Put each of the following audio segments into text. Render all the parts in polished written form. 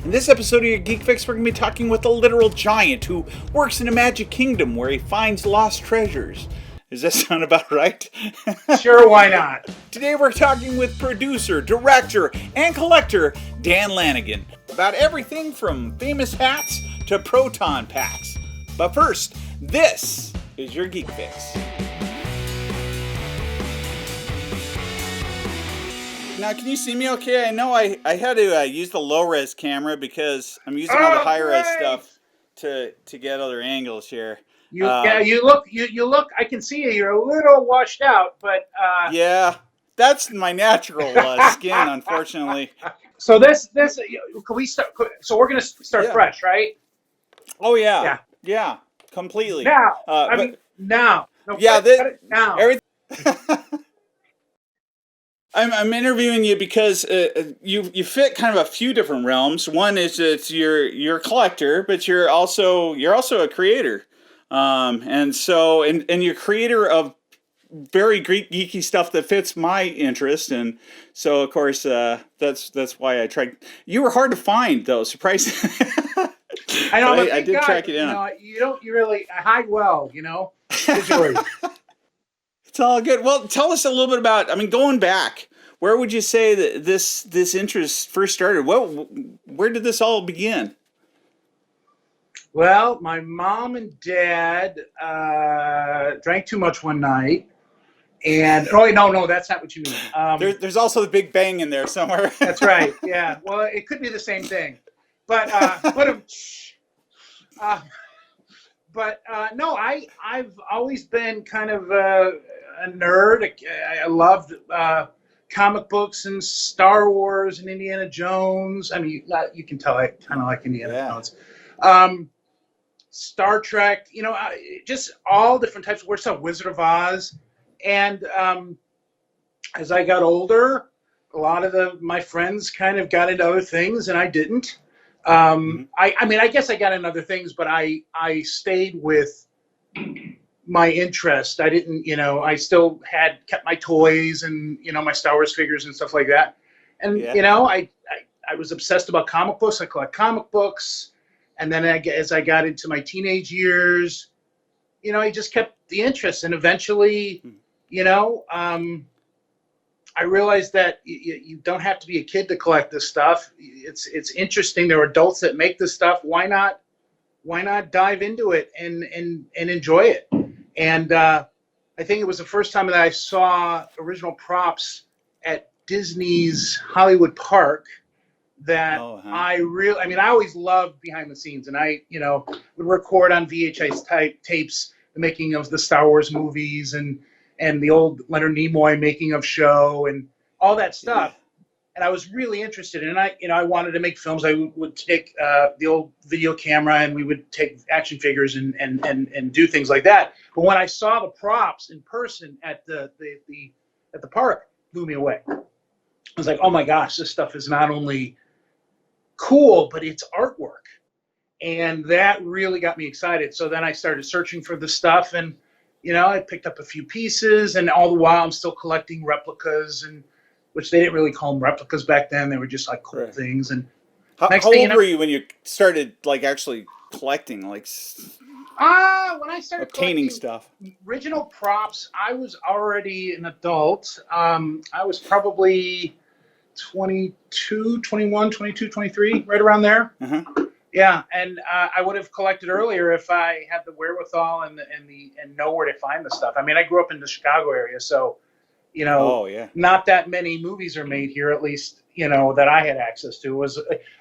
In this episode of your Geek Fix, we're going to be talking with a literal giant who works in a magic kingdom where he finds lost treasures. Does that sound about right? Sure, why not? Today we're talking with producer, director, and collector Dan Lanigan about everything from famous hats to Proton Packs. But first, this is your Geek Fix. Now, can you see me okay? I know I had to use the low-res camera because I'm using all the high-res stuff to get other angles here. You look. I can see you. You're a little washed out, but yeah, that's my natural skin, unfortunately. So can we start? So we're gonna start fresh, right? Oh yeah, completely. Now, now. No, yeah, now. Everything. I'm interviewing you because you fit kind of a few different realms. One is that you're a collector, but you're also a creator, and you're creator of very geeky stuff that fits my interest, and so of course that's why I tried. You were hard to find though, surprisingly. I know. I did track you down. You really hide well, visually. It's all good. Well, tell us a little bit about, going back, where would you say that this interest first started? Where did this all begin? Well, my mom and dad drank too much one night. And, no, that's not what you mean. There's also the Big Bang in there somewhere. That's right, yeah. Well, it could be the same thing. But no, I've always been kind of a nerd. I loved comic books and Star Wars and Indiana Jones. I mean, you can tell I kind of like Indiana Jones. Star Trek, just all different types of weird stuff. Wizard of Oz. And as I got older, a lot of my friends kind of got into other things, and I didn't. I guess I got into other things, but I stayed with my interest. I didn't, I still kept my toys and, my Star Wars figures and stuff like that. And, I was obsessed about comic books. I collect comic books. And then as I got into my teenage years, I just kept the interest. And eventually, I realized that you don't have to be a kid to collect this stuff. It's interesting. There are adults that make this stuff. Why not dive into it and enjoy it? And I think it was the first time that I saw original props at Disney's Hollywood Park that I always loved behind the scenes, and I would record on VHS tapes the making of the Star Wars movies and the old Leonard Nimoy making of show and all that stuff. Yeah. And I was really interested in it. I wanted to make films. I would take the old video camera and we would take action figures and do things like that. But when I saw the props in person at the park, it blew me away. I was like, oh my gosh, this stuff is not only cool, but it's artwork. And that really got me excited. So then I started searching for the stuff, and I picked up a few pieces, and all the while I'm still collecting replicas, and which they didn't really call them replicas back then. They were just like cool things. And how old were you when you started actually collecting, when I started obtaining stuff? Original props, I was already an adult. I was probably 22, 21, 22, 23, right around there. Uh-huh. Yeah, and I would have collected earlier if I had the wherewithal and know where to find the stuff. I mean, I grew up in the Chicago area, so not that many movies are made here, at least that I had access to.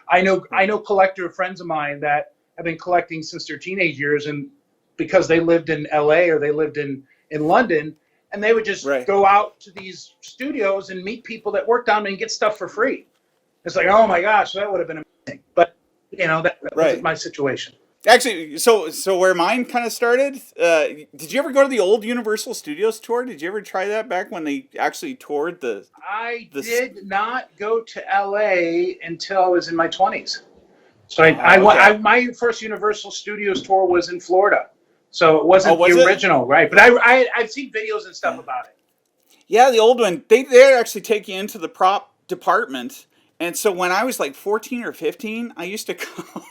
I know collector friends of mine that have been collecting since their teenage years, and because they lived in L.A. or they lived in London, and they would just go out to these studios and meet people that worked on them and get stuff for free. It's like, oh my gosh, that would have been amazing, but. That wasn't my situation. Actually, so where mine kind of started, did you ever go to the old Universal Studios tour? Did you ever try that back when they actually toured I did not go to L.A. until I was in my 20s. So my first Universal Studios tour was in Florida. So it wasn't the original, right? But I've seen videos and stuff about it. Yeah, the old one, they actually take you into the prop department, And so when I was like 14 or 15, I used to call,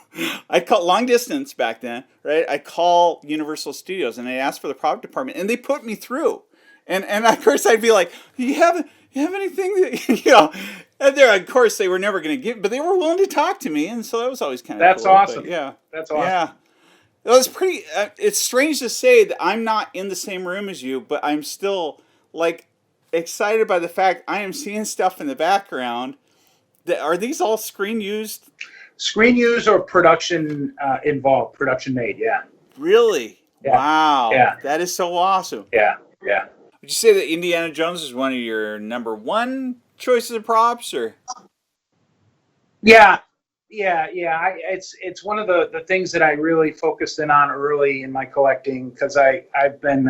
I call long distance back then, right? I call Universal Studios and I ask for the prop department and they put me through. And of course I'd be like, you have anything that, and there, of course they were never going to give, but they were willing to talk to me. And so that was always kind of That's cool. awesome. But yeah. That's awesome. Yeah. It was pretty, it's strange to say that I'm not in the same room as you, but I'm still like excited by the fact I am seeing stuff in the background. Are these all screen used? Screen used or production involved, production made, yeah. Really? Yeah. Wow. Yeah. That is so awesome. Yeah, yeah. Would you say that Indiana Jones is one of your number one choices of props, or? Yeah, it's one of the things that I really focused in on early in my collecting because I've been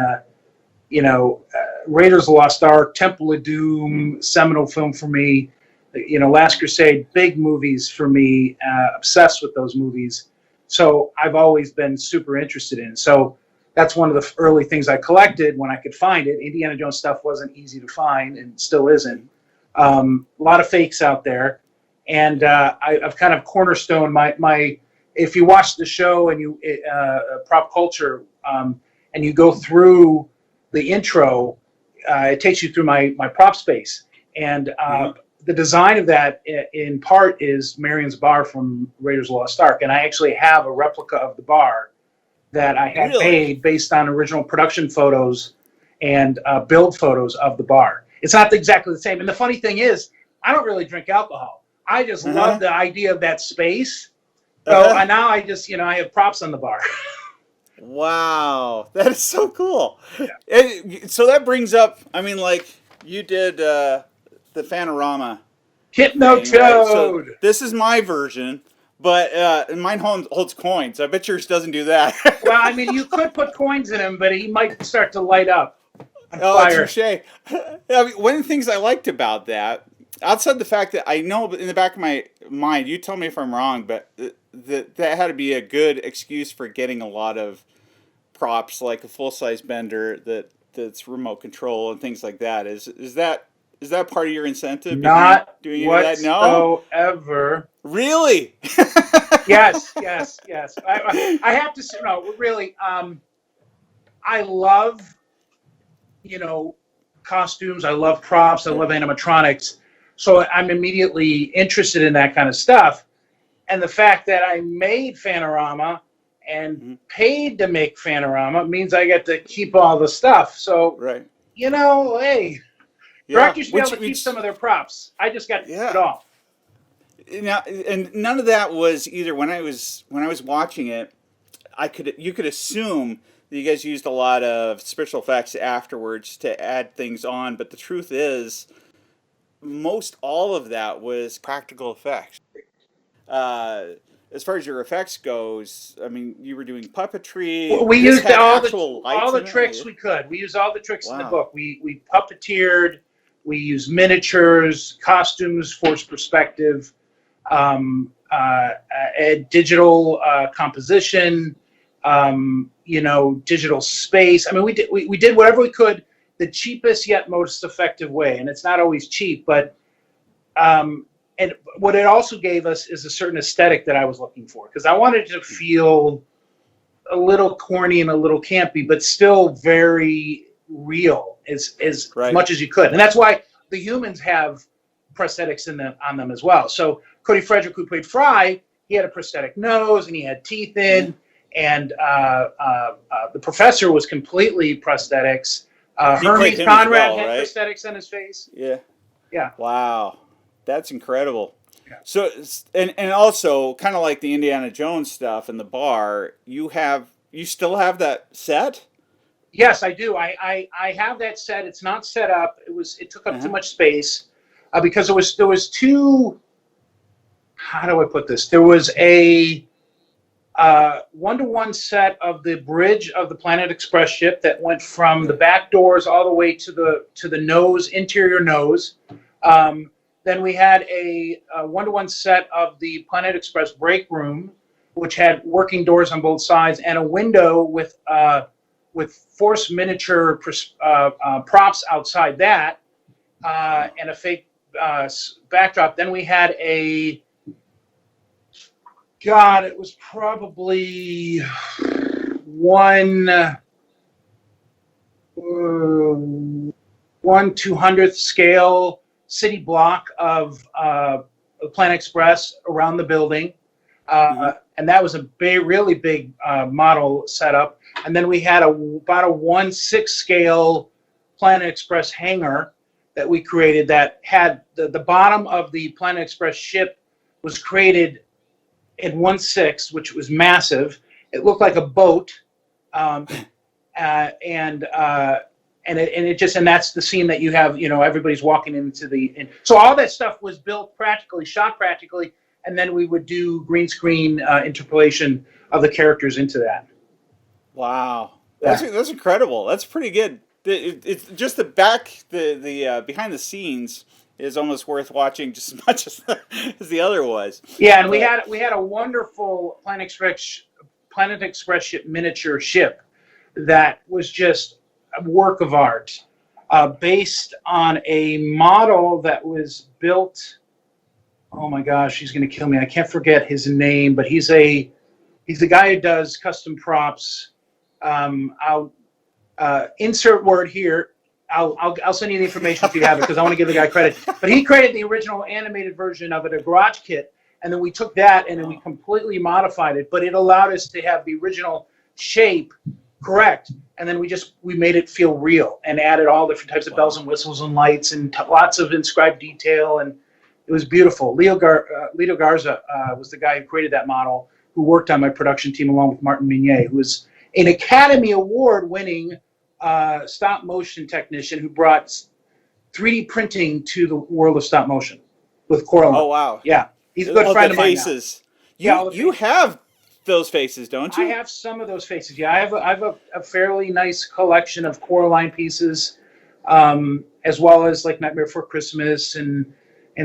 Raiders of the Lost Ark, Temple of Doom, seminal film for me. Last Crusade, big movies for me. Obsessed with those movies. So I've always been super interested in. So that's one of the early things I collected when I could find it. Indiana Jones stuff wasn't easy to find and still isn't. A lot of fakes out there. And I've kind of cornerstoned my. If you watch the show and you Prop Culture and you go through the intro, it takes you through my prop space, and the design of that in part is Marion's bar from Raiders of the Lost Ark, and I actually have a replica of the bar that I had made based on original production photos and build photos of the bar. It's not exactly the same, and the funny thing is, I don't really drink alcohol. I just love the idea of that space. So now I just, I have props on the bar. Wow, that is so cool. Yeah. So that brings up, I mean, like you did the Fan-O-Rama. Hypno Toad. Right? So this is my version, but mine holds coins. I bet yours doesn't do that. Well, I mean, you could put coins in him, but he might start to light up. Touche. I mean, one of the things I liked about that, outside the fact that I know in the back of my mind, you tell me if I'm wrong, but that had to be a good excuse for getting a lot of props, like a full-size bender that's remote control and things like that. Is that part of your incentive? Not doing any of that? No? whatsoever. Really? Yes. I have to say, no, really, I love, costumes. I love props. I love animatronics. So I'm immediately interested in that kind of stuff. And the fact that I made Fan-O-Rama and paid to make Fan-O-Rama means I get to keep all the stuff. So, right. Hey, directors should be able to keep some of their props. I just got to keep it all. Now, and none of that was either when I was watching it. You could assume that you guys used a lot of special effects afterwards to add things on, but the truth is, most all of that was practical effects. As far as your effects goes, I mean, you were doing puppetry. We used all the tricks we could. We used all the tricks in the book. We puppeteered. We used miniatures, costumes, forced perspective, digital composition, digital space. I mean, we did whatever we could, the cheapest yet most effective way. And it's not always cheap, but and what it also gave us is a certain aesthetic that I was looking for, because I wanted to feel a little corny and a little campy, but still very real as much as you could. And that's why the humans have prosthetics on them as well. So Cody Frederick, who played Fry, he had a prosthetic nose and he had teeth in, and the professor was completely prosthetics. Hermes Conrad had prosthetics on his face. Yeah. Wow. That's incredible. Yeah. So, and also, kind of like the Indiana Jones stuff in the bar, you still have that set? Yes, I do. I have that set. It's not set up. It took up too much space because there was two. How do I put this? There was a 1-to-1 set of the bridge of the Planet Express ship that went from the back doors all the way to the nose, interior nose. Then we had a 1-to-1 set of the Planet Express break room, which had working doors on both sides, and a window with forced miniature props outside that, and a fake backdrop. Then we had a, God, it was probably one 1/200th scale city block of Planet Express around the building. And that was a really big model setup. And then we had about a 1/6 scale Planet Express hangar that we created that had the bottom of the Planet Express ship was created in 1/6, which was massive. It looked like a boat, and that's the scene that you have. Everybody's walking into so all that stuff was built practically, shot practically, and then we would do green screen interpolation of the characters into that. Wow, that's incredible. That's pretty good. It's just the behind the scenes is almost worth watching just as much as the other was. Yeah, and we had a wonderful Planet Express ship, miniature ship, that was just a work of art, based on a model that was built. Oh my gosh, he's going to kill me. I can't forget his name, but he's the guy who does custom props. I'll insert word here. I'll send you the information if you have it, because I want to give the guy credit. But he created the original animated version of it, a garage kit, and then we took that and then we completely modified it. But it allowed us to have the original shape correct, and then we made it feel real and added all different types of bells and whistles and lights and lots of inscribed detail, and it was beautiful. Lito Garza was the guy who created that model, who worked on my production team along with Martin Minier, who was an Academy Award-winning stop motion technician who brought 3D printing to the world of stop motion with Coraline. Oh wow! Yeah, he's a good friend of mine faces. Now. You have those faces, don't you? I have some of those faces. Yeah, I have a fairly nice collection of Coraline pieces, as well as like Nightmare Before Christmas and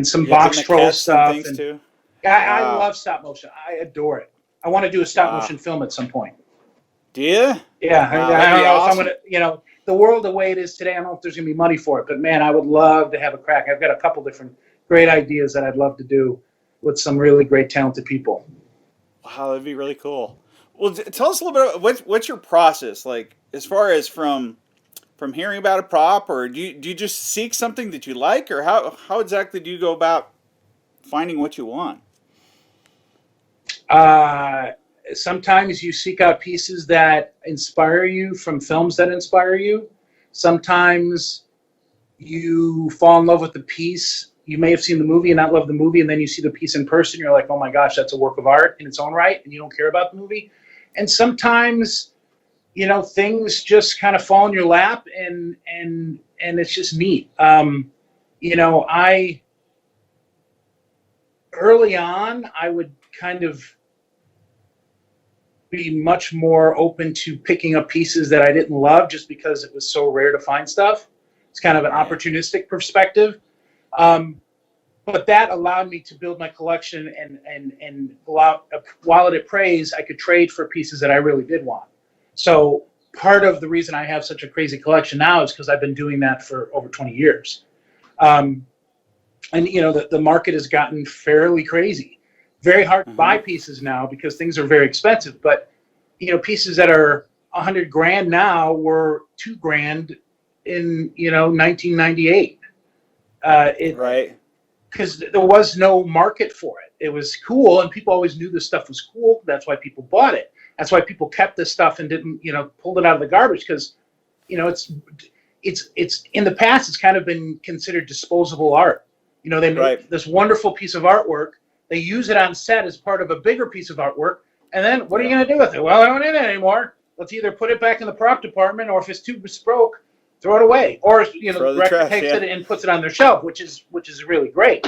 some box troll stuff. And too? I love stop motion. I adore it. I want to do a stop motion film at some point. Do you? Yeah, wow, I don't know if I'm gonna. The world the way it is today, I don't know if there's gonna be money for it, but man, I would love to have a crack. I've got a couple different great ideas that I'd love to do with some really great talented people. Wow, that'd be really cool. Well, tell us a little bit about what's your process like, as far as from hearing about a prop, or do you just seek something that you like, or how exactly do you go about finding what you want? Sometimes you seek out pieces that inspire you from films that inspire you. Sometimes you fall in love with the piece. You may have seen the movie and not love the movie, and then you see the piece in person. You're like, oh my gosh, that's a work of art in its own right, and you don't care about the movie. And sometimes, things just kind of fall in your lap, and it's just neat. Early on, I would kind of be much more open to picking up pieces that I didn't love just because it was so rare to find stuff. It's kind of an opportunistic perspective. But that allowed me to build my collection, and while it appraised, I could trade for pieces that I really did want. So part of the reason I have such a crazy collection now is because I've been doing that for over 20 years. And the market has gotten fairly crazy. Very hard to buy pieces now because things are very expensive. But pieces that are $100,000 now were $2,000 in 1998. Right. Because there was no market for it. It was cool, and people always knew this stuff was cool. That's why people bought it. That's why people kept this stuff and didn't, pulled it out of the garbage, because, it's in the past, it's kind of been considered disposable art. They make this wonderful piece of artwork. They use it on set as part of a bigger piece of artwork. And then what are you going to do with it? Well, I don't need it anymore. Let's either put it back in the prop department, or if it's too bespoke, throw it away. Or the director takes it and puts it on their shelf, which is really great.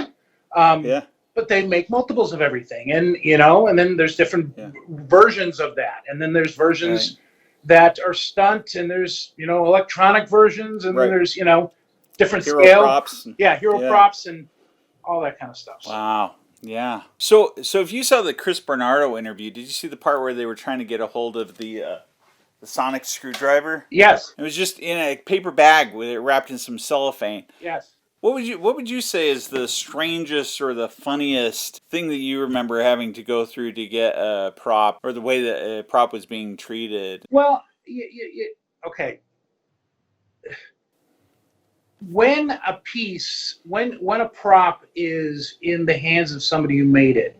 But they make multiples of everything, and and then there's different versions of that, and then there's versions that are stunt, and there's electronic versions, and then there's different hero scale props. Hero props and all that kind of stuff. Wow. Yeah. So if you saw the Chris Bernardo interview, did you see the part where they were trying to get a hold of the sonic screwdriver? Yes. It was just in a paper bag with it wrapped in some cellophane. Yes. What would you say is the strangest or the funniest thing that you remember having to go through to get a prop, or the way that a prop was being treated? Well, okay. When when a prop is in the hands of somebody who made it,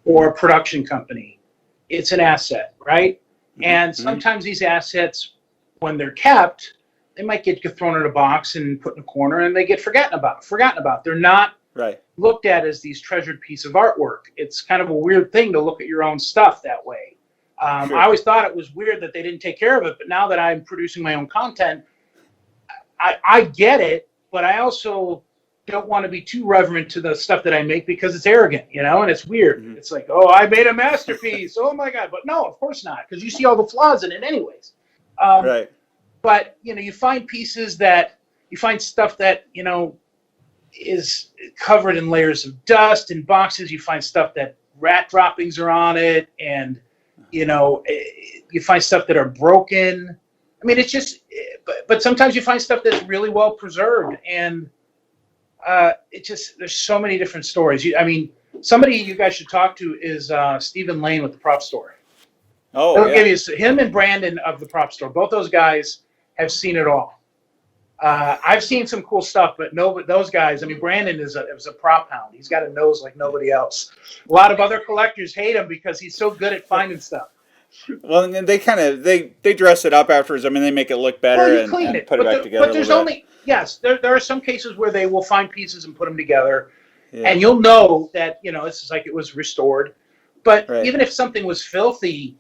or a production company, it's an asset, right? Mm-hmm. And sometimes these assets, when they're kept, they might get thrown in a box and put in a corner, and they get forgotten about. They're not Right. looked at as these treasured piece of artwork. It's kind of a weird thing to look at your own stuff that way. Sure. I always thought it was weird that they didn't take care of it, but now that I'm producing my own content, I get it, but I also don't want to be too reverent to the stuff that I make because it's arrogant, and it's weird. Mm-hmm. It's like, oh, I made a masterpiece. Oh my God. But no, of course not, because you see all the flaws in it anyways. Right. But, you find stuff that, is covered in layers of dust in boxes. You find stuff that rat droppings are on it, and, you find stuff that are broken. I mean, it's just, but sometimes you find stuff that's really well preserved, and there's so many different stories. Somebody you guys should talk to is Stephen Lane with the Prop Store. Oh, He'll give you him and Brandon of the Prop Store. Both those guys have seen it all. I've seen some cool stuff, but those guys. Brandon is a prop hound. He's got a nose like nobody else. A lot of other collectors hate him because he's so good at finding stuff. Well, and they kind of they dress it up afterwards. They make it look better and put it back together. But there's there are some cases where they will find pieces and put them together, and you'll know that this is like it was restored. But even if something was filthy,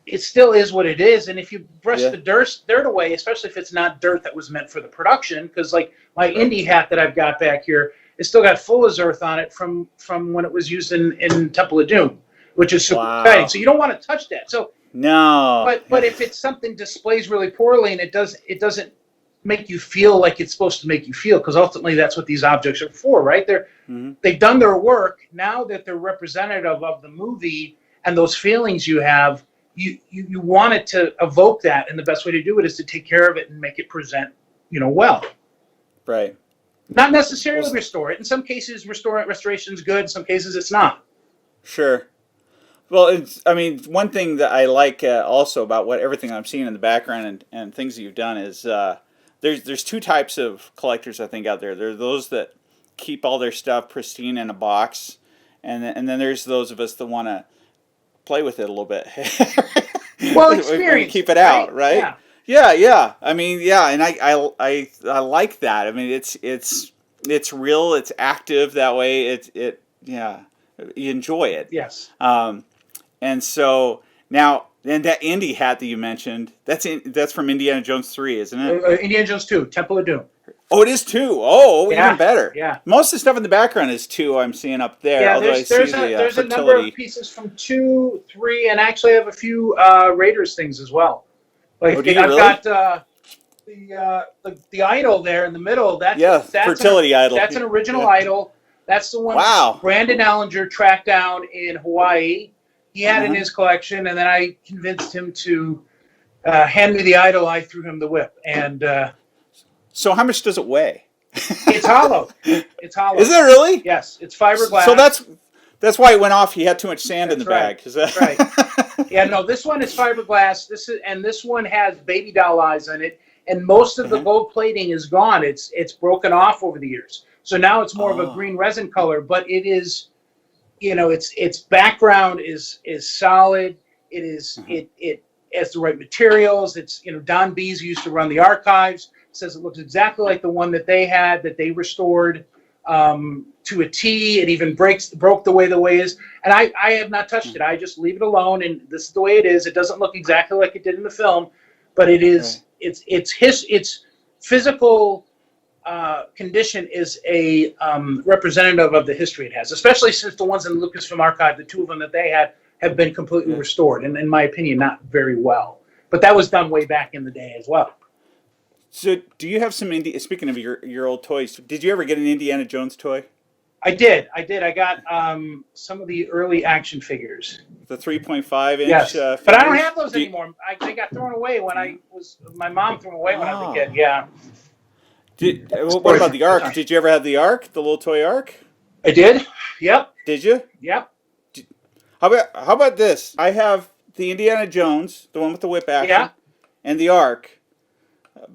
it still is what it is. And if you brush the dirt away, especially if it's not dirt that was meant for the production, because like my indie hat that I've got back here, it's still got full of earth on it from when it was used in Temple of Doom, which is super exciting. So you don't want to touch that. So no. But if it's something displays really poorly and it doesn't make you feel like it's supposed to make you feel, because ultimately that's what these objects are for, right? They've done their work. Now that they're representative of the movie and those feelings you have, you want it to evoke that, and the best way to do it is to take care of it and make it present, well. Right. Not necessarily restore it. In some cases, restoration is good. In some cases, it's not. Sure. Well, one thing that I like also about everything I'm seeing in the background and things that you've done is there's two types of collectors I think out there. There are those that keep all their stuff pristine in a box, and then there's those of us that want to play with it a little bit. Well, experience. Keep it out, right? Yeah. And I like that. It's real. It's active that way. You enjoy it. Yes. And so now, and that indie hat that you mentioned, that's from Indiana Jones 3, isn't it? Indiana Jones 2, Temple of Doom. Oh, it is 2. Oh, yeah. Even better. Yeah. Most of the stuff in the background is 2 I'm seeing up there. Yeah, although there's a number of pieces from 2, 3, and actually I have a few Raiders things as well. Like I've got the idol there in the middle. That's fertility idol. That's an original idol. That's the one Brandon Ellinger tracked down in Hawaii. He had it in his collection, and then I convinced him to hand me the idol. I threw him the whip. And so how much does it weigh? It's hollow. It's hollow. Is it really? Yes, it's fiberglass. So that's why it went off. He had too much sand in the bag. That's right. Yeah, no, this one is fiberglass. This one has baby doll eyes in it, and most of the gold plating is gone. It's broken off over the years. So now it's more of a green resin color, but it is, its background is solid. It is it has the right materials. It's Don Bees used to run the archives. Says it looks exactly like the one that they had that they restored to a T. It even broke the way it is, and I have not touched it. I just leave it alone, and this is the way it is. It doesn't look exactly like it did in the film, but it is. Its physical condition is a representative of the history it has, especially since the ones in the Lucasfilm archive, the 2 of them that they had, have been completely restored, and in my opinion, not very well. But that was done way back in the day as well. So, do you have some speaking of your old toys, did you ever get an Indiana Jones toy? I did. I got some of the early action figures. The 3.5 inch. Yes, figures? but I don't have those anymore. They got thrown away when my mom threw them away when I was a kid. Yeah. What about the Ark? Did you ever have the Ark, the little toy Ark? I did. Yep. Did you? Yep. How about this? I have the Indiana Jones, the one with the whip action, Yeah. and the Ark,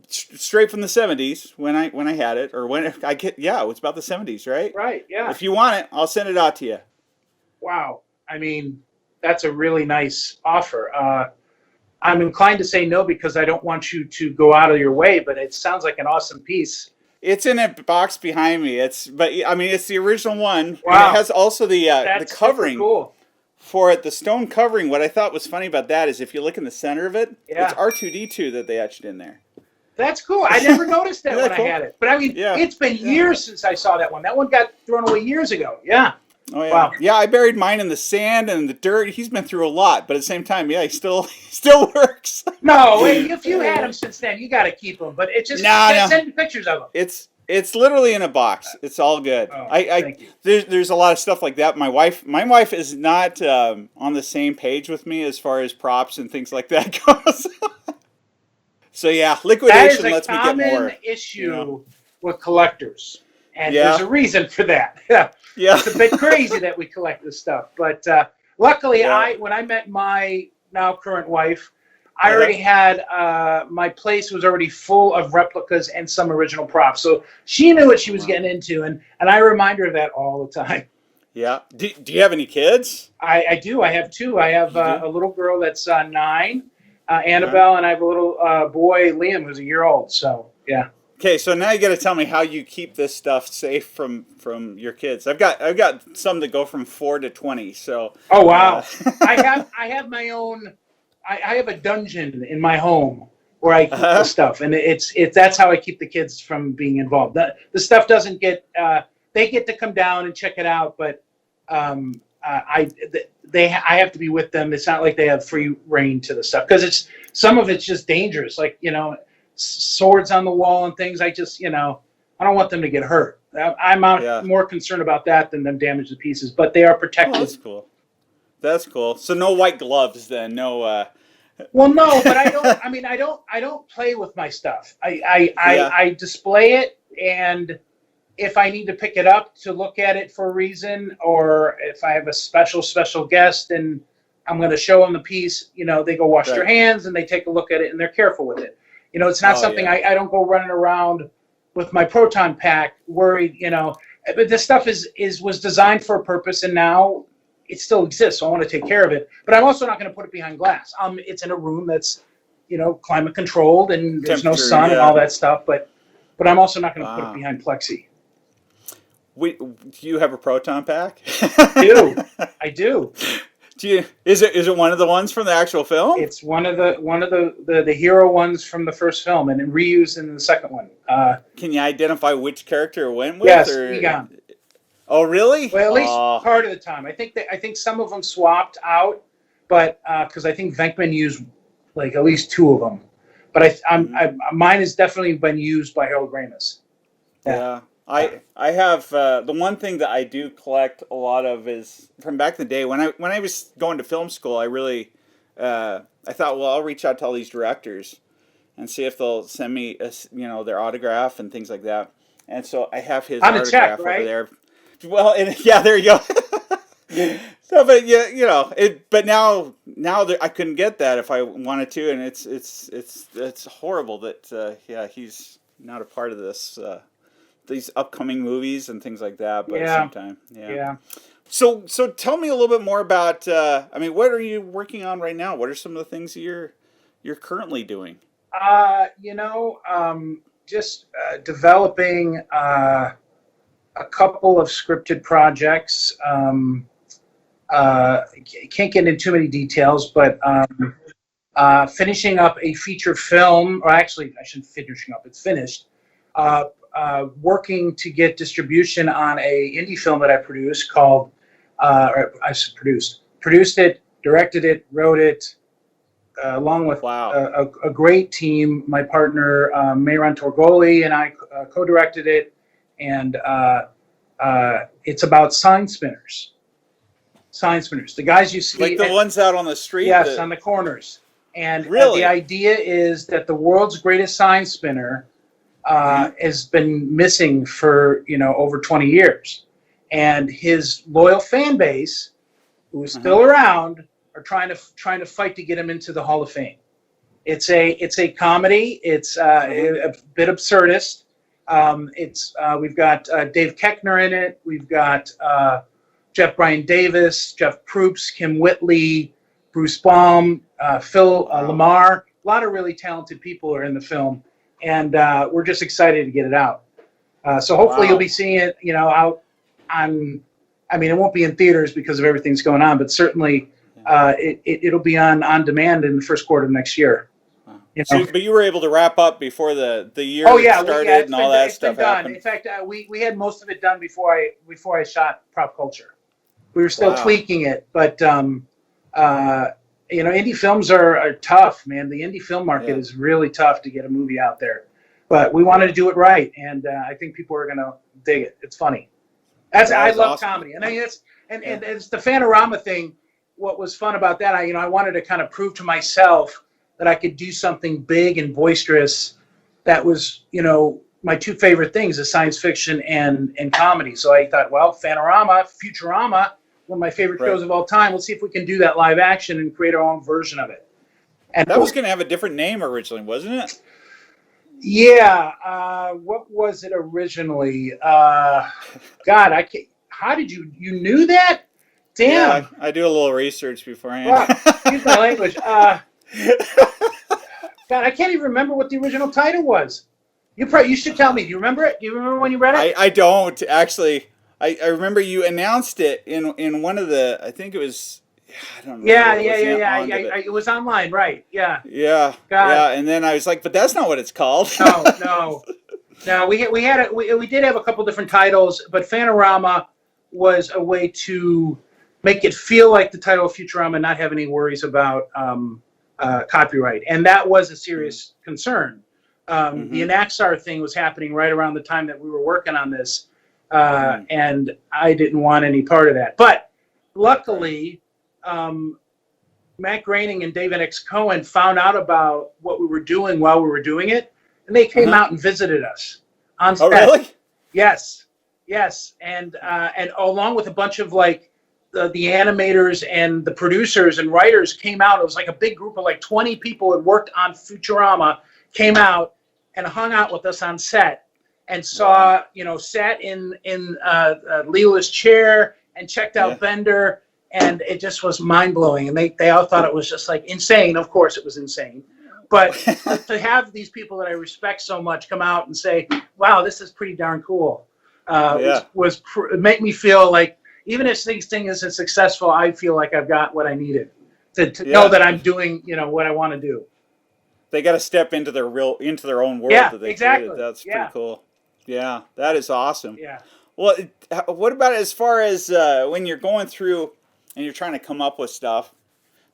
straight from the '70s when I had it, or when I get it was about the '70s, right? Right. Yeah. If you want it, I'll send it out to you. Wow. I mean, that's a really nice offer. I'm inclined to say no because I don't want you to go out of your way, but it sounds like an awesome piece. It's in a box behind me. It's the original one. Wow. And it has also the covering cool. for it, the stone covering. What I thought was funny about that is if you look in the center of it, Yeah. it's R2D2 that they etched in there. That's cool. I never noticed that Isn't when that cool? I had it. But I mean, it's been years since I saw that one. That one got thrown away years ago. Yeah. Oh yeah. Wow. Yeah, I buried mine in the sand and the dirt. He's been through a lot, but at the same time, he still works. No, if you had them since then, you got to keep them. But it just send me pictures of them. It's literally in a box. It's all good. Oh, thank you. There's a lot of stuff like that. My wife is not on the same page with me as far as props and things like that goes. So yeah, liquidation lets me get more. That is a common issue with collectors, and there's a reason for that. Yeah, it's a bit crazy that we collect this stuff, but luckily, when I met my now current wife, I already had my place was already full of replicas and some original props, so she knew what she was getting into, and I remind her of that all the time. Yeah. Do you have any kids? I do. I have two. I have a little girl that's 9. Annabelle, and I have a little boy, Liam, who's a year old. So, yeah. Okay, so now you got to tell me how you keep this stuff safe from your kids. I've got some that go from 4 to 20. So. Oh wow! I have my own. I have a dungeon in my home where I keep the stuff, and it's that's how I keep the kids from being involved. The stuff doesn't get. They get to come down and check it out, but I have to be with them. It's not like they have free reign to the stuff because some of it's just dangerous, like swords on the wall and things. I just I don't want them to get hurt. I'm more concerned about that than them damage the pieces. But they are protected. Oh, that's cool. That's cool. So no white gloves then. No. Well, no, but I don't. I mean, I don't play with my stuff. I display it, and if I need to pick it up to look at it for a reason, or if I have a special guest and I'm going to show them the piece, they go wash their hands and they take a look at it and they're careful with it. It's not something I don't go running around with my Proton Pack worried, but this stuff was designed for a purpose, and now it still exists. So I want to take care of it, but I'm also not going to put it behind glass. It's in a room that's, climate controlled and there's no sun and all that stuff, but I'm also not going to put it behind plexi. Do you have a Proton Pack? I do. Is it one of the ones from the actual film? It's one of the hero ones from the first film, and then reused in the second one. Can you identify which character it went with? Yes, Egon. Oh, really? Well, at least part of the time. I think some of them swapped out, but because I think Venkman used like at least 2 of them, but mine has definitely been used by Harold Ramis. Yeah. I have the one thing that I do collect a lot of is from back in the day when I was going to film school. I really I thought, well, I'll reach out to all these directors and see if they'll send me their autograph and things like that. And so I have his autograph over there. Well, there you go. So, but but now I couldn't get that if I wanted to, and it's horrible that he's not a part of this. These upcoming movies and things like that, but at the same time, yeah. So tell me a little bit more about. What are you working on right now? What are some of the things that you're currently doing? Just developing a couple of scripted projects. Can't get into too many details, but finishing up a feature film, or actually, I shouldn't finishing up. It's finished. Working to get distribution on a indie film that I produced called, produced it, directed it, wrote it, along with a great team. My partner, Mayron Torgoli, and I co-directed it, and it's about sign spinners. Sign spinners, the guys you see. Like the ones out on the street? Yes, on the corners. And really? The idea is that the world's greatest sign spinner has been missing for over 20 years, and his loyal fan base, who is still around, are trying to fight to get him into the Hall of Fame. It's a comedy. It's a bit absurdist. We've got Dave Koechner in it. We've got Jeff Brian Davis, Jeff Proops, Kim Whitley, Bruce Baum, Phil Lamar. A lot of really talented people are in the film, and we're just excited to get it out. So hopefully you'll be seeing it, out on. I mean, it won't be in theaters because of everything's going on, but certainly it'll be on demand in the first quarter of next year. So, but you were able to wrap up before the year started and all that stuff happened. In fact, we had most of it done before I shot Prop Culture. We were still tweaking it, but indie films are tough, man. The indie film market is really tough to get a movie out there, but we wanted to do it right, and I think people are gonna dig it. It's funny. I love awesome. Comedy, and I mean, and it's the Fan-O-Rama thing. What was fun about that? I wanted to kind of prove to myself that I could do something big and boisterous. That was, my two favorite things is science fiction and comedy. So I thought, well, Fan-O-Rama, Futurama, one of my favorite shows of all time. Let's see if we can do that live action and create our own version of it. And that was going to have a different name originally, wasn't it? Yeah. What was it originally? God, I can't. How did you knew that? Damn. Yeah, I do a little research beforehand. Well, excuse my language. God, I can't even remember what the original title was. You should tell me. Do you remember it? Do you remember when you read it? I don't actually. I remember you announced it in one of the. I think it was. I don't know. Yeah. It was online, right? Yeah. Yeah. God. Yeah, and then I was like, but that's not what it's called. No. We did have a couple different titles, but Fan-O-Rama was a way to make it feel like the title of Futurama and not have any worries about copyright. And that was a serious concern. The Anaxar thing was happening right around the time that we were working on this, and I didn't want any part of that. But luckily, Matt Groening and David X. Cohen found out about what we were doing while we were doing it, and they came out and visited us on set. Oh, really? Yes. And along with a bunch of the animators and the producers and writers came out. It was like a big group of 20 people who had worked on Futurama, came out and hung out with us on set and saw, sat in Leela's chair and checked out Bender, and it just was mind blowing. And they all thought it was just insane. Of course, it was insane. But to have these people that I respect so much come out and say, "Wow, this is pretty darn cool," make me feel like, even if this thing isn't successful, I feel like I've got what I needed to know that I'm doing, what I want to do. They got to step into their own world. Yeah, that they exactly. created. That's pretty cool. Yeah, that is awesome. Yeah. Well, what about as far as when you're going through and you're trying to come up with stuff,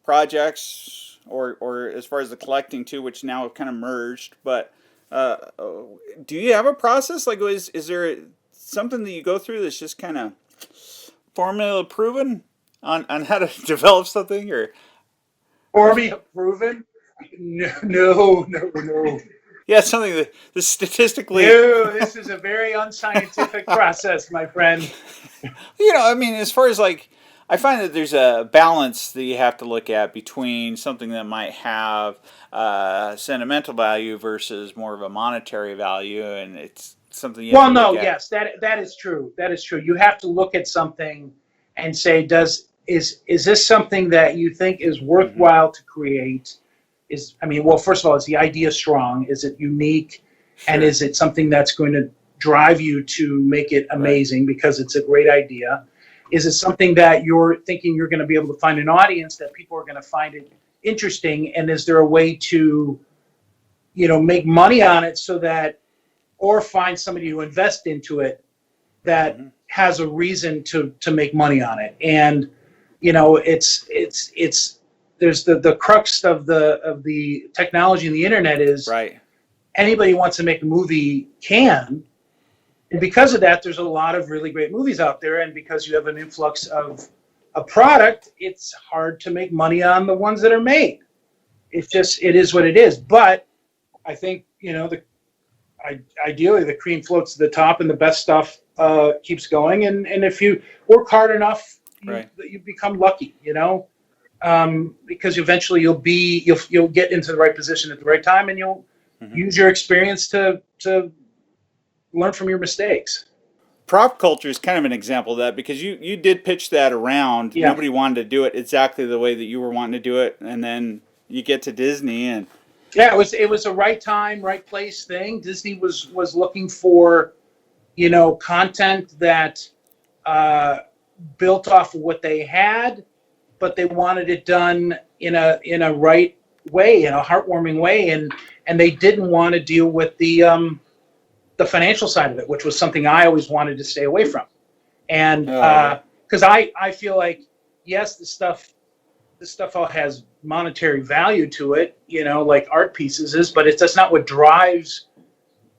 projects, or as far as the collecting too, which now have kind of merged, but do you have a process? Is there something that you go through that's just kind of formula proven on how to develop something, or formula proven? No. Yeah, something that statistically. No, this is a very unscientific process, my friend. As far as I find that there's a balance that you have to look at between something that might have sentimental value versus more of a monetary value, and it's something you have to look at. Yes, that is true. That is true. You have to look at something and say, is this something that you think is worthwhile to create? First of all, is the idea strong? Is it unique? Sure. And is it something that's going to drive you to make it amazing because it's a great idea? Is it something that you're thinking you're going to be able to find an audience, that people are going to find it interesting? And is there a way to, make money on it or find somebody to invest into it that has a reason to make money on it? And, there's the crux of the technology and the internet is anybody who wants to make a movie can. And because of that, there's a lot of really great movies out there. And because you have an influx of a product, it's hard to make money on the ones that are made. It is what it is. But I think, ideally the cream floats to the top and the best stuff keeps going. And if you work hard enough, you become lucky, because eventually you'll get into the right position at the right time, and you'll use your experience to learn from your mistakes. Prop culture is kind of an example of that, because you did pitch that around. Yeah. Nobody wanted to do it exactly the way that you were wanting to do it, and then you get to Disney and it was a right time, right place thing. Disney was looking for content that built off of what they had, but they wanted it done in a right way, in a heartwarming way, and they didn't want to deal with the financial side of it, which was something I always wanted to stay away from. And because I feel like, yes, this stuff all has monetary value to it, like art pieces is, but that's not what drives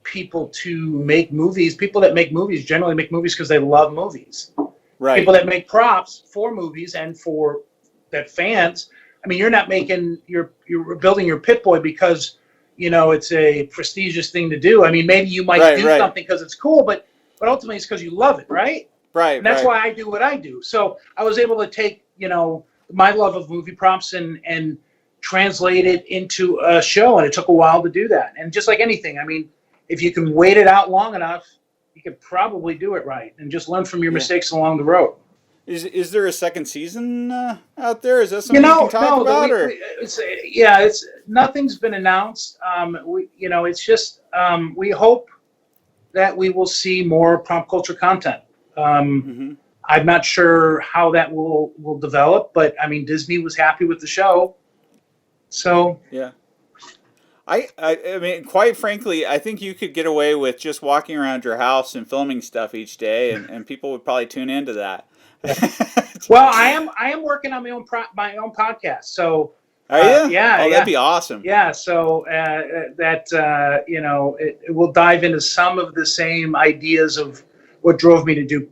people to make movies. People that make movies generally make movies because they love movies. Right. People that make props for movies and for that fans. I mean, you're not making you're building your Pit Boy because it's a prestigious thing to do. I mean, maybe you might do something because it's cool, but ultimately it's because you love it, right? Right. And that's why I do what I do. So I was able to take my love of movie props and translate it into a show, and it took a while to do that. And just like anything, I mean, if you can wait it out long enough, you could probably do it right and just learn from your mistakes along the road. Is there a second season out there? Is that something you can talk about? It's nothing's been announced. It's just we hope that we will see more pop culture content. I'm not sure how that will develop, but I mean, Disney was happy with the show, so yeah. I mean, quite frankly, I think you could get away with just walking around your house and filming stuff each day, and people would probably tune into that. Well, I am working on my own podcast. So are you? Yeah, that'd be awesome. Yeah, so it will dive into some of the same ideas of what drove me to do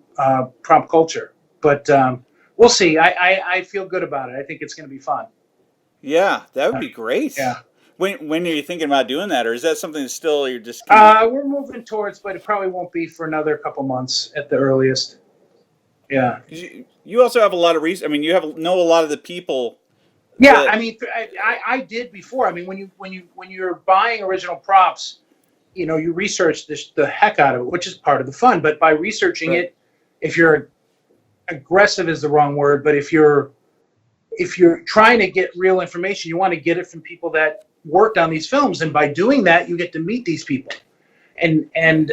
prop culture, but we'll see. I feel good about it. I think it's going to be fun. Yeah, that would be great. Yeah. When are you thinking about doing that, or is that something that still you're just? We're moving towards, but it probably won't be for another couple months at the earliest. Yeah. You also have a lot of research. I mean, you know a lot of the people. Yeah, I mean, I did before. I mean, when you're buying original props, you research the heck out of it, which is part of the fun. But by researching it, if you're aggressive is the wrong word, but if you're trying to get real information, you want to get it from people that worked on these films, and by doing that, you get to meet these people. And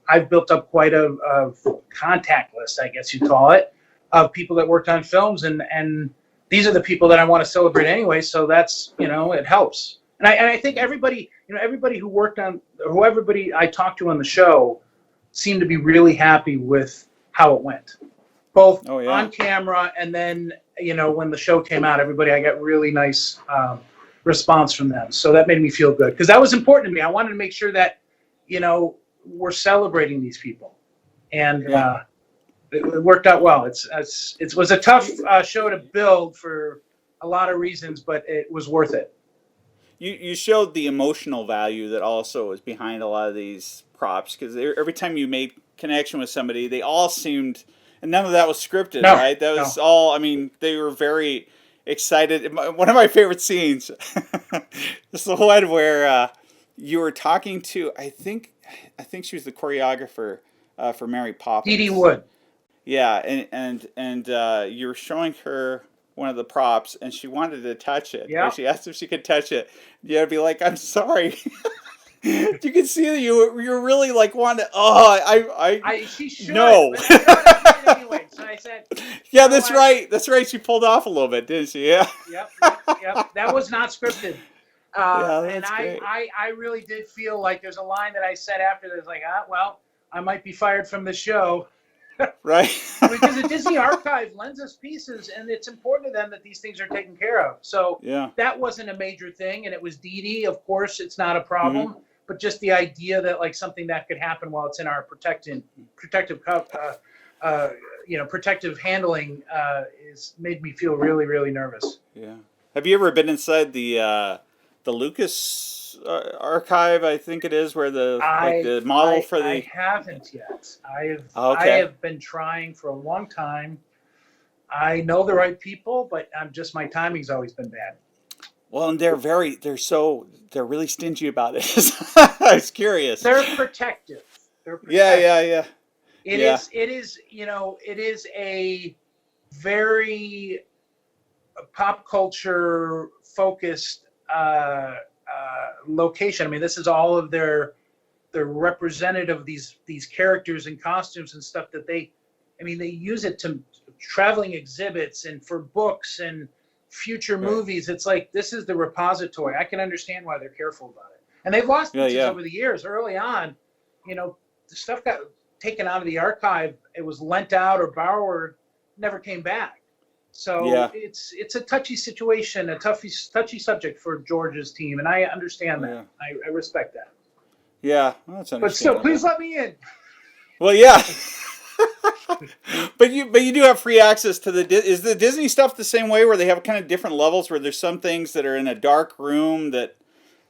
I've built up quite a contact list, I guess you'd call it, of people that worked on films, and these are the people that I want to celebrate anyway. So that's it helps. And I think everybody who worked on, or everybody I talked to on the show, seemed to be really happy with how it went, both on camera and then when the show came out. I got really nice response from them, so that made me feel good, because that was important to me. I wanted to make sure that we're celebrating these people, and it worked out well. It was a tough show to build for a lot of reasons, but it was worth it. You showed the emotional value that also is behind a lot of these props, because every time you made connection with somebody, they all seemed, and none of that was scripted, right? That was all. I mean, they were very excited. One of my favorite scenes is the one where you were talking to, I think she was the choreographer for Mary Poppins. Dee Dee Wood. Yeah, and you were showing her one of the props, and she wanted to touch it. Yeah. She asked if she could touch it. You'd be like, "I'm sorry." You could see that you're really like wanting to. She should. No. But anyway, so I said. Yeah, that's right. That's right. She pulled off a little bit, didn't she? Yeah. Yep. That was not scripted. And great. I really did feel like there's a line that I said after this, like, well, I might be fired from the show. Right. Because the Disney Archive lends us pieces, and it's important to them that these things are taken care of. So that wasn't a major thing, and it was Dee Dee. Of course, it's not a problem, but just the idea that like something that could happen while it's in our protective handling made me feel really, really nervous. Yeah. Have you ever been inside the Lucas archive, I think it is, where the model for the. I haven't yet. Oh, I okay. have been trying for a long time. I know the right people, but my timing's always been bad. Well, and they're really stingy about it. I was curious. They're protective. They're Yeah, protective. yeah, yeah. It Yeah. is, it is a very pop culture focused location. I mean, this is all of their representative, these characters and costumes and stuff that they use it to traveling exhibits and for books and future movies. It's like, this is the repository. I can understand why they're careful about it. And they've lost pieces over the years. Early on, the stuff got taken out of the archive. It was lent out or borrowed, never came back. So it's a touchy situation, a touchy subject for George's team, and I understand that. I respect that. Yeah, well, that's understandable. But still, please let me in. Well, yeah. but you do have free access to is the Disney stuff the same way, where they have kind of different levels, where there's some things that are in a dark room that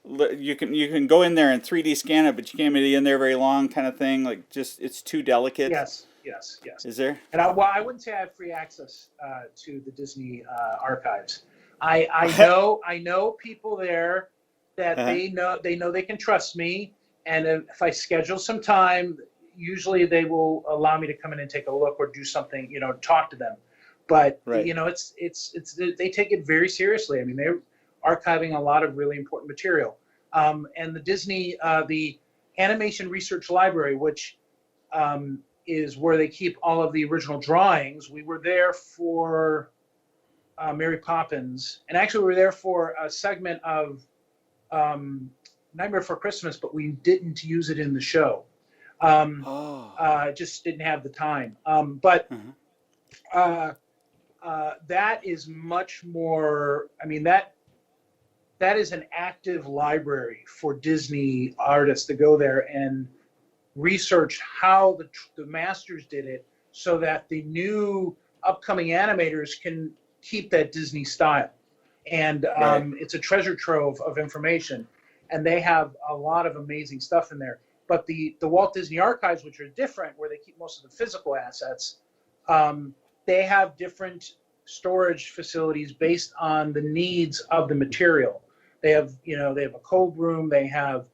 you can go in there and 3D scan it, but you can't be in there very long, kind of thing. Like, just it's too delicate. Yes. Is there? And I wouldn't say I have free access to the Disney archives. I know people there that they know they can trust me, and if I schedule some time, usually they will allow me to come in and take a look or do something, talk to them. But it's they take it very seriously. I mean, they're archiving a lot of really important material. And the Disney the Animation Research Library, which is where they keep all of the original drawings. We were there for Mary Poppins, and actually we were there for a segment of Nightmare Before Christmas, but we didn't use it in the show. Just didn't have the time. But that is much more. I mean, that is an active library for Disney artists to go there and research how the masters did it, so that the new upcoming animators can keep that Disney style. And it's a treasure trove of information, and they have a lot of amazing stuff in there. But the Walt Disney Archives, which are different, where they keep most of the physical assets, they have different storage facilities based on the needs of the material. They have a cold room, they have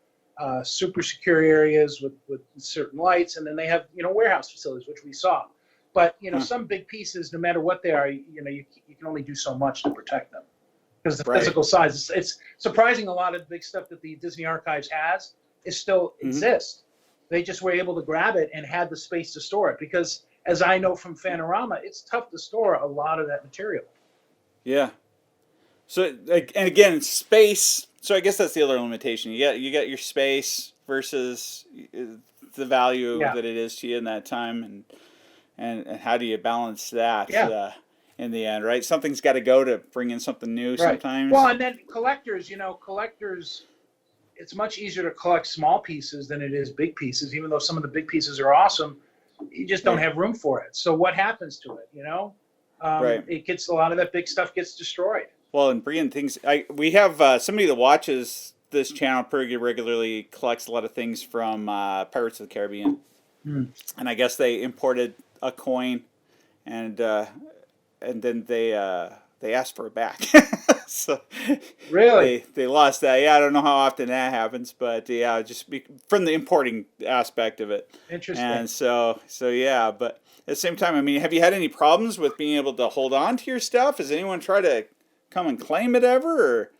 super secure areas with certain lights, and then they have warehouse facilities, which we saw. But some big pieces, no matter what they are, you can only do so much to protect them because the physical size. It's surprising a lot of the big stuff that the Disney Archives has is still exists. They just were able to grab it and had the space to store it, because as I know from Fan-O-Rama, it's tough to store a lot of that material. Yeah. So, and again, space. So I guess that's the other limitation. You got your space versus the value that it is to you in that time, and how do you balance that in the end, right? Something's got to go to bring in something new sometimes. Well, and then collectors, it's much easier to collect small pieces than it is big pieces, even though some of the big pieces are awesome. You just don't have room for it. So what happens to it, It gets, a lot of that big stuff gets destroyed. Well, and bringing things, we have somebody that watches this channel pretty regularly, collects a lot of things from Pirates of the Caribbean, and I guess they imported a coin, and then they asked for it back. So really, they lost that. Yeah, I don't know how often that happens, but just from the importing aspect of it. Interesting. And so yeah, but at the same time, I mean, have you had any problems with being able to hold on to your stuff? Has anyone tried to come and claim it ever? Or?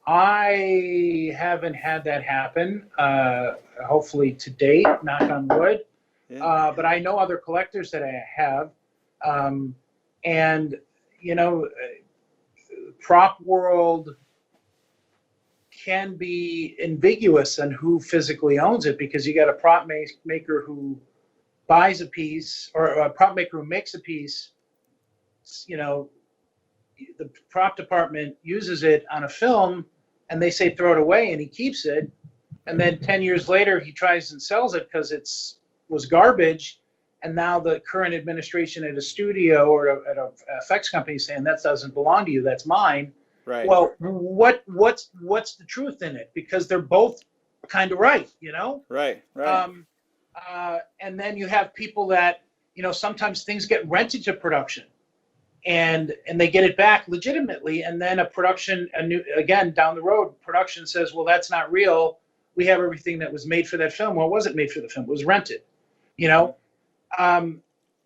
I haven't had that happen. Hopefully to date, knock on wood. Yeah. But I know other collectors that I have, and prop world can be ambiguous on who physically owns it, because you got a prop maker who buys a piece, or a prop maker who makes a piece. The prop department uses it on a film, and they say throw it away, and he keeps it, and then 10 years later he tries and sells it because was garbage, and now the current administration at a studio or at a effects company is saying that doesn't belong to you, that's mine. Right. Well, what's the truth in it? Because they're both kind of right, you know. Right. Right. And then you have people that, you know, sometimes things get rented to production, and they get it back legitimately, and then again down the road, production says, well, that's not real. We have everything that was made for that film. Well, it wasn't made for the film. It was rented, you know. And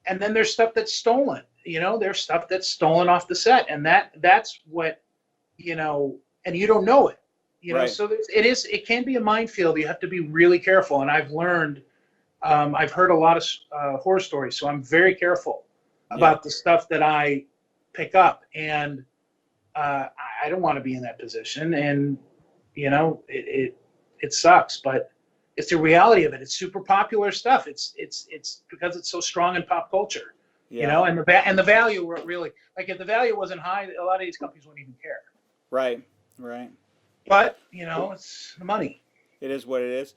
then there's stuff that's stolen. You know, there's stuff that's stolen off the set, and that's what, you know, and you don't know it, you know. Right. So it can be a minefield. You have to be really careful, and I've learned. I've heard a lot of horror stories, so I'm very careful about the stuff that I pick up, and I don't want to be in that position. And you know, it sucks, but it's the reality of it. It's super popular stuff. It's because it's so strong in pop culture, you know, and the value really, like, if the value wasn't high, a lot of these companies wouldn't even care. Right. Right. But you know, it's the money. It is what it is.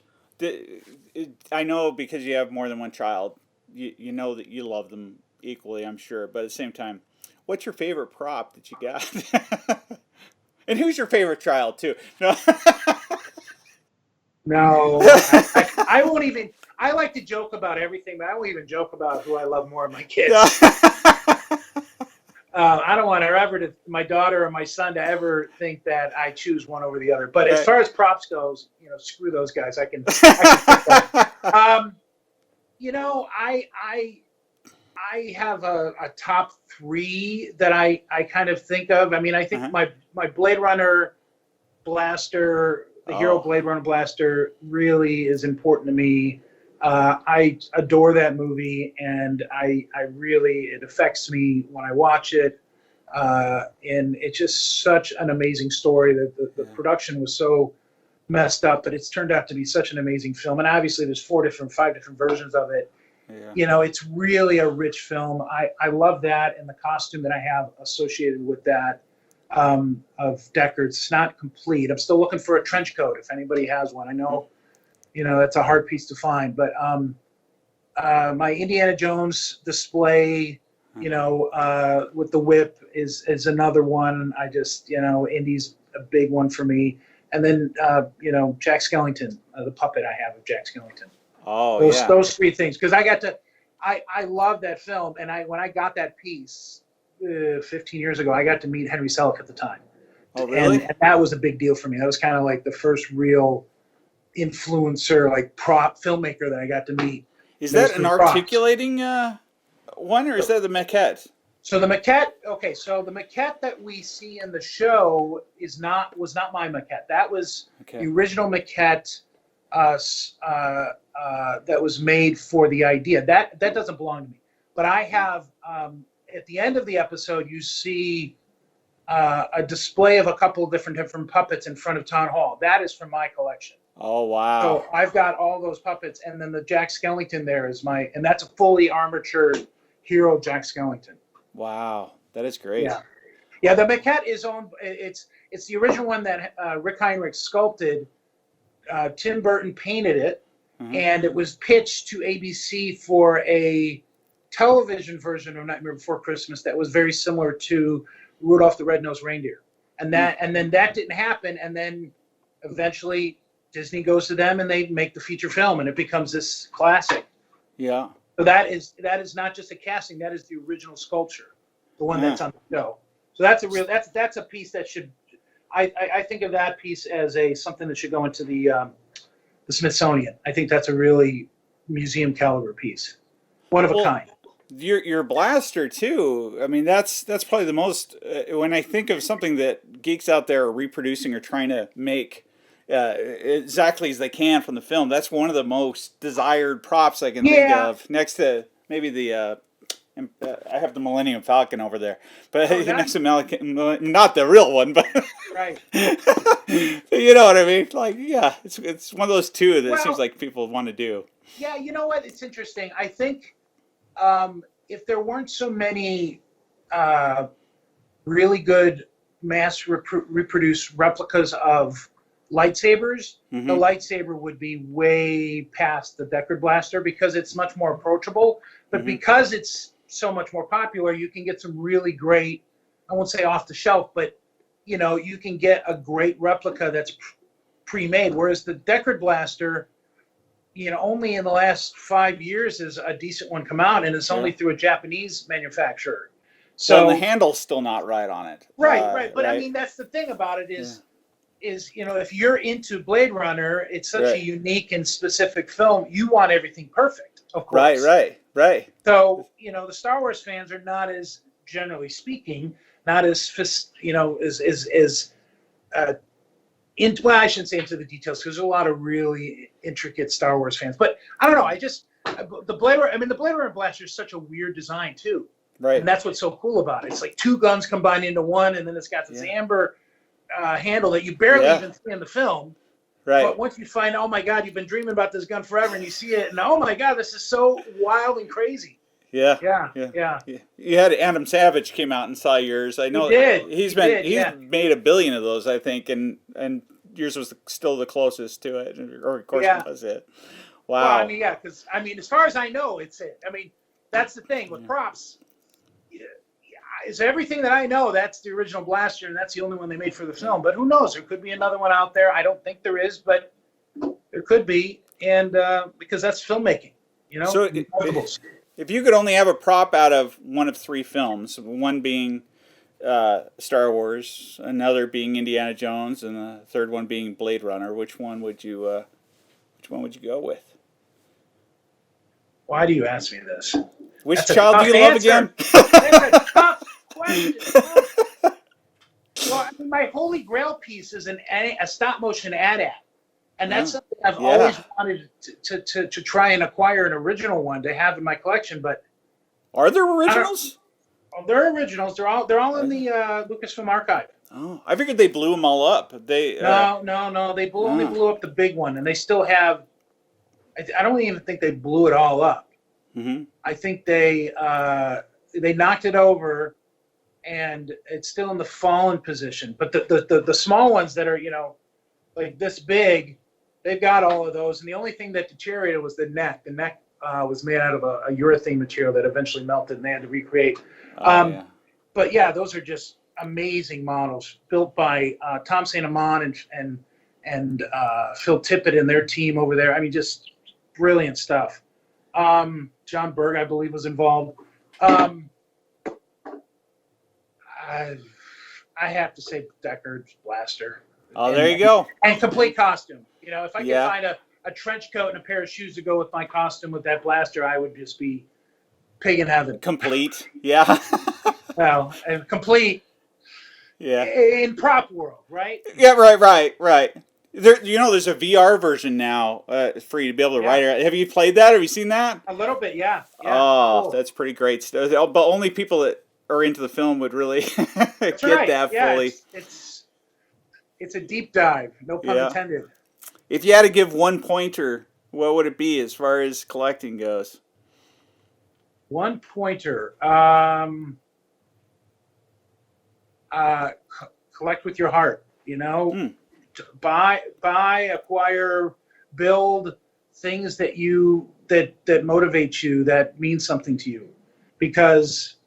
I know, because you have more than one child, you know that you love them equally, I'm sure. But at the same time, what's your favorite prop that you got? And who's your favorite child too? No. No, I won't even. I like to joke about everything, but I won't even joke about who I love more of my kids. I don't want my daughter or my son to ever think that I choose one over the other. But as far as props goes, you know, screw those guys. I can you know, I have a top three that I kind of think of. I mean, I think my Blade Runner blaster, the Hero Blade Runner blaster, really is important to me. I adore that movie, and it affects me when I watch it. And it's just such an amazing story. That the production was so messed up, but it's turned out to be such an amazing film. And obviously there's 5 different versions of it. Yeah. You know, it's really a rich film. I love that, and the costume that I have associated with that of Deckard's. It's not complete. I'm still looking for a trench coat if anybody has one. I know, you know, that's a hard piece to find, but my Indiana Jones display, you know, with the whip is another one. I just, you know, Indy's a big one for me. And then, you know, Jack Skellington, the puppet I have of Jack Skellington. Oh, those three things, because I love that film, and when I got that piece 15 years ago, I got to meet Henry Selick at the time. Oh, really? And that was a big deal for me. That was kind of like the first real influencer, like prop filmmaker that I got to meet. Is that an articulating one, or is that the maquette? So the maquette that we see in the show was not my maquette. That was the original maquette that was made for the idea. That doesn't belong to me. But I have, at the end of the episode, you see a display of a couple of different puppets in front of Town Hall. That is from my collection. Oh, wow. So I've got all those puppets, and then the Jack Skellington there is and that's a fully armatured Hero Jack Skellington. Wow, that is great. Yeah. The maquette is owned. It's the original one that Rick Heinrich sculpted. Tim Burton painted it, and it was pitched to ABC for a television version of Nightmare Before Christmas that was very similar to Rudolph the Red-Nosed Reindeer, and then that didn't happen, and then eventually Disney goes to them and they make the feature film, and it becomes this classic. Yeah. So that is not just a casting. That is the original sculpture, the one that's on the show. So that's a piece that should. I think of that piece as something that should go into the Smithsonian. I think that's a really museum caliber piece, one of a kind. Your blaster too. I mean, that's probably the most. When I think of something that geeks out there are reproducing or trying to make exactly as they can from the film, that's one of the most desired props I can think of. Next to maybe the. I have the Millennium Falcon over there, but next to not the real one, but right. You know what I mean? Like, yeah, it's one of those two that seems like people want to do. Yeah, you know what? It's interesting. I think if there weren't so many really good mass reproduced replicas of lightsabers, the lightsaber would be way past the Deckard blaster because it's much more approachable. But because it's so much more popular, you can get some really great, I won't say off the shelf, but you can get a great replica that's pre-made, whereas the Deckard blaster, only in the last 5 years has a decent one come out, and it's only through a Japanese manufacturer. So, well, and the handle's still not right on it. Right. But right? I mean, that's the thing about it is if you're into Blade Runner, it's such a unique and specific film. You want everything perfect, of course. Right. So, the Star Wars fans are not as, generally speaking, not as well, I shouldn't say into the details, because there's a lot of really intricate Star Wars fans. But I don't know. The Blade Runner blaster is such a weird design too. Right. And that's what's so cool about it. It's like two guns combined into one, and then it's got this amber handle that you barely even see in the film. Right. But once you find, oh my God, you've been dreaming about this gun forever, and you see it, and oh my God, this is so wild and crazy. Yeah. You had Adam Savage came out and saw yours. I know he's made $1 billion of those, I think, and yours was still the closest to it, or of course it was it. Wow. Well, because as far as I know, it's it. That's the thing with props. Is everything that I know, that's the original blaster, and that's the only one they made for the film. But who knows? There could be another one out there. I don't think there is, but there could be, and because that's filmmaking, So if you could only have a prop out of one of 3 films, one being Star Wars, another being Indiana Jones, and the third one being Blade Runner, which one would you go with? Why do you ask me this? Which child do you love again? That's a tough question. Well, my holy grail piece is a stop motion AT-AT. And that's something I've always wanted to try and acquire, an original one to have in my collection. But are there originals? They're originals. They're all in the Lucasfilm archive. Oh, I figured they blew them all up. They no. They only blew up the big one, and they still have. I don't even think they blew it all up. Mm-hmm. I think they knocked it over, and it's still in the fallen position. But the small ones that are like this big, they've got all of those. And the only thing that deteriorated was the neck. The neck was made out of a urethane material that eventually melted, and they had to recreate. But those are just amazing models built by Tom St. Amand and Phil Tippett and their team over there. Just brilliant stuff. John Berg, I believe, was involved. I have to say Deckard's blaster. Oh, there you go. And complete costume. If I could find a trench coat and a pair of shoes to go with my costume with that blaster, I would just be pig in heaven. Complete. Yeah. Well, and complete. Yeah. In prop world, right? Yeah, right. There's a VR version now for you to be able to ride it. Have you played that? Have you seen that? A little bit, yeah. Oh, cool. That's pretty great stuff. But only people that are into the film would really get that fully. It's a deep dive, no pun intended. If you had to give one pointer, what would it be as far as collecting goes? One pointer. Collect with your heart. Buy, acquire, build things that motivate you, that mean something to you, because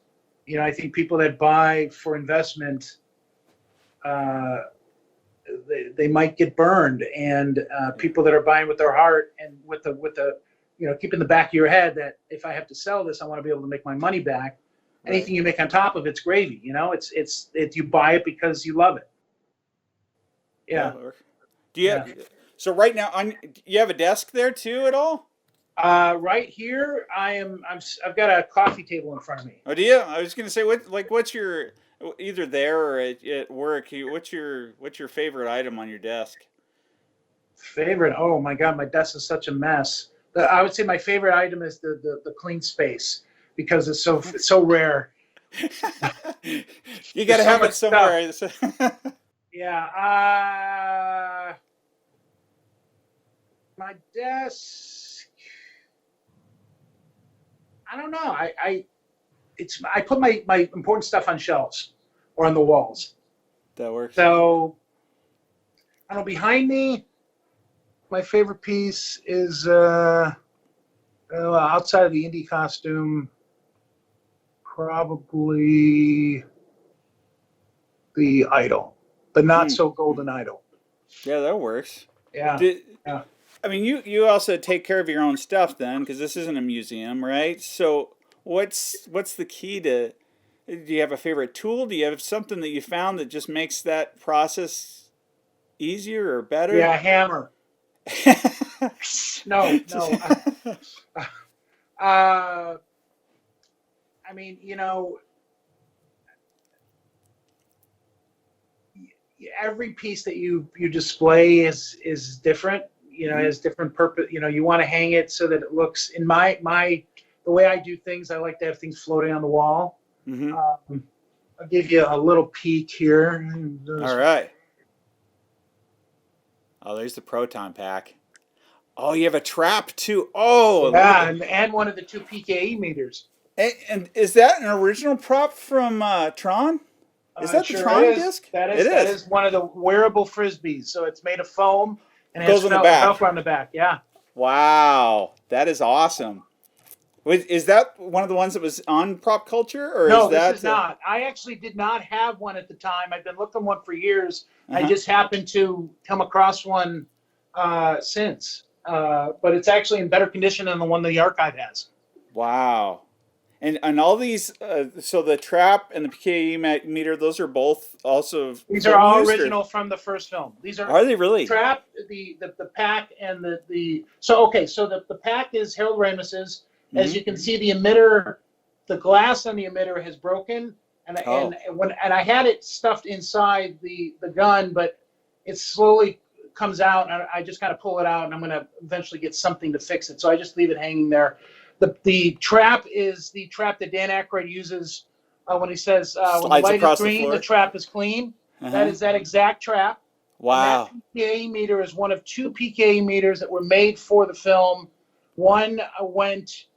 I think people that buy for investment, they might get burned, and people that are buying with their heart and with the keep in the back of your head that if I have to sell this, I want to be able to make my money back. Anything you make on top of it's gravy. It's you buy it because you love it. Yeah. Do you so right now you have a desk there too at all? Right here, I've got a coffee table in front of me. Oh, do you? I was gonna say, what's your, either there or at work? What's your favorite item on your desk? Favorite? Oh my God, my desk is such a mess. I would say my favorite item is the clean space, because it's so rare. You got to have it somewhere. Yeah. My desk. I don't know. I put my important stuff on shelves or on the walls. That works. So I don't know. Behind me, my favorite piece is outside of the indie costume, probably the idol. but not so Golden Idol. Yeah, that works. Yeah. Did, Yeah. I mean, you also take care of your own stuff then, because this isn't a museum, right? So what's the key to? Do you have a favorite tool? Do you have something that you found that just makes that process easier or better? Yeah, hammer. No, Just- no. I mean, every piece that you display is different. Has different purpose. You want to hang it so that it looks. In the way I do things, I like to have things floating on the wall. Mhm. I'll give you a little peek here. All right. Oh, there's the Proton Pack. Oh, you have a trap too. Oh, look Yeah, at and one of the two PKE meters. and is that an original prop from Tron? Is that the Sure Tron is. disc? That It is. is one of the wearable frisbees. So it's made of foam and Goes has on the back. Velcro on the back. Yeah. Wow, that is awesome. Is that one of the ones that was on Prop Culture, or No, is that? this is not. I actually did not have one at the time. I've been looking for one for years. I Uh-huh. just happened to come across one since. But it's actually in better condition than the one the archive has. Wow. And all these, so the trap and the PKE meter, those are both also. These are all used, or- original from the first film. These Are they really? trap, the pack, and the so the pack is Harold Ramis's. As you can see, the emitter, the glass on the emitter has broken, and I had it stuffed inside the gun, but it slowly comes out, and I just kind of pull it out, and I'm going to eventually get something to fix it. So I just leave it hanging there. The trap is the trap that Dan Aykroyd uses when he says when the Slides light across is the green, floor. the trap is clean. Uh-huh. That is that exact trap. Wow. And that PKE meter is one of two PKE meters that were made for the film. One went.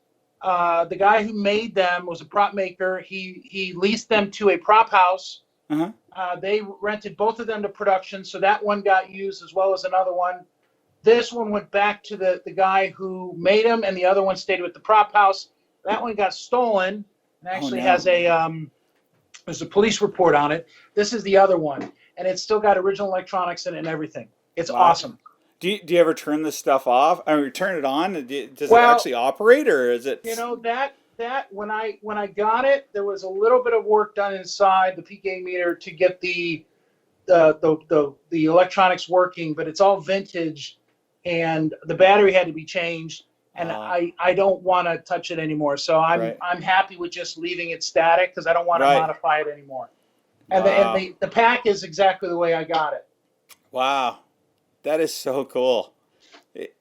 The guy who made them was a prop maker. He leased them to a prop house. Uh-huh. They rented both of them to production, so that one got used as well as another one. This one went back to the guy who made them, and the other one stayed with the prop house. That one got stolen and actually has there's a police report on it. This is the other one, and it's still got original electronics in it and everything. It's awesome. Do you ever turn this stuff off? I mean, turn it on? Does it Well, actually operate, or is it? That when I got it, there was a little bit of work done inside the PK meter to get the electronics working, but it's all vintage, and the battery had to be changed, and I don't want to touch it anymore. So I'm happy with just leaving it static because I don't want to modify it anymore. And the pack is exactly the way I got it. Wow, that is so cool.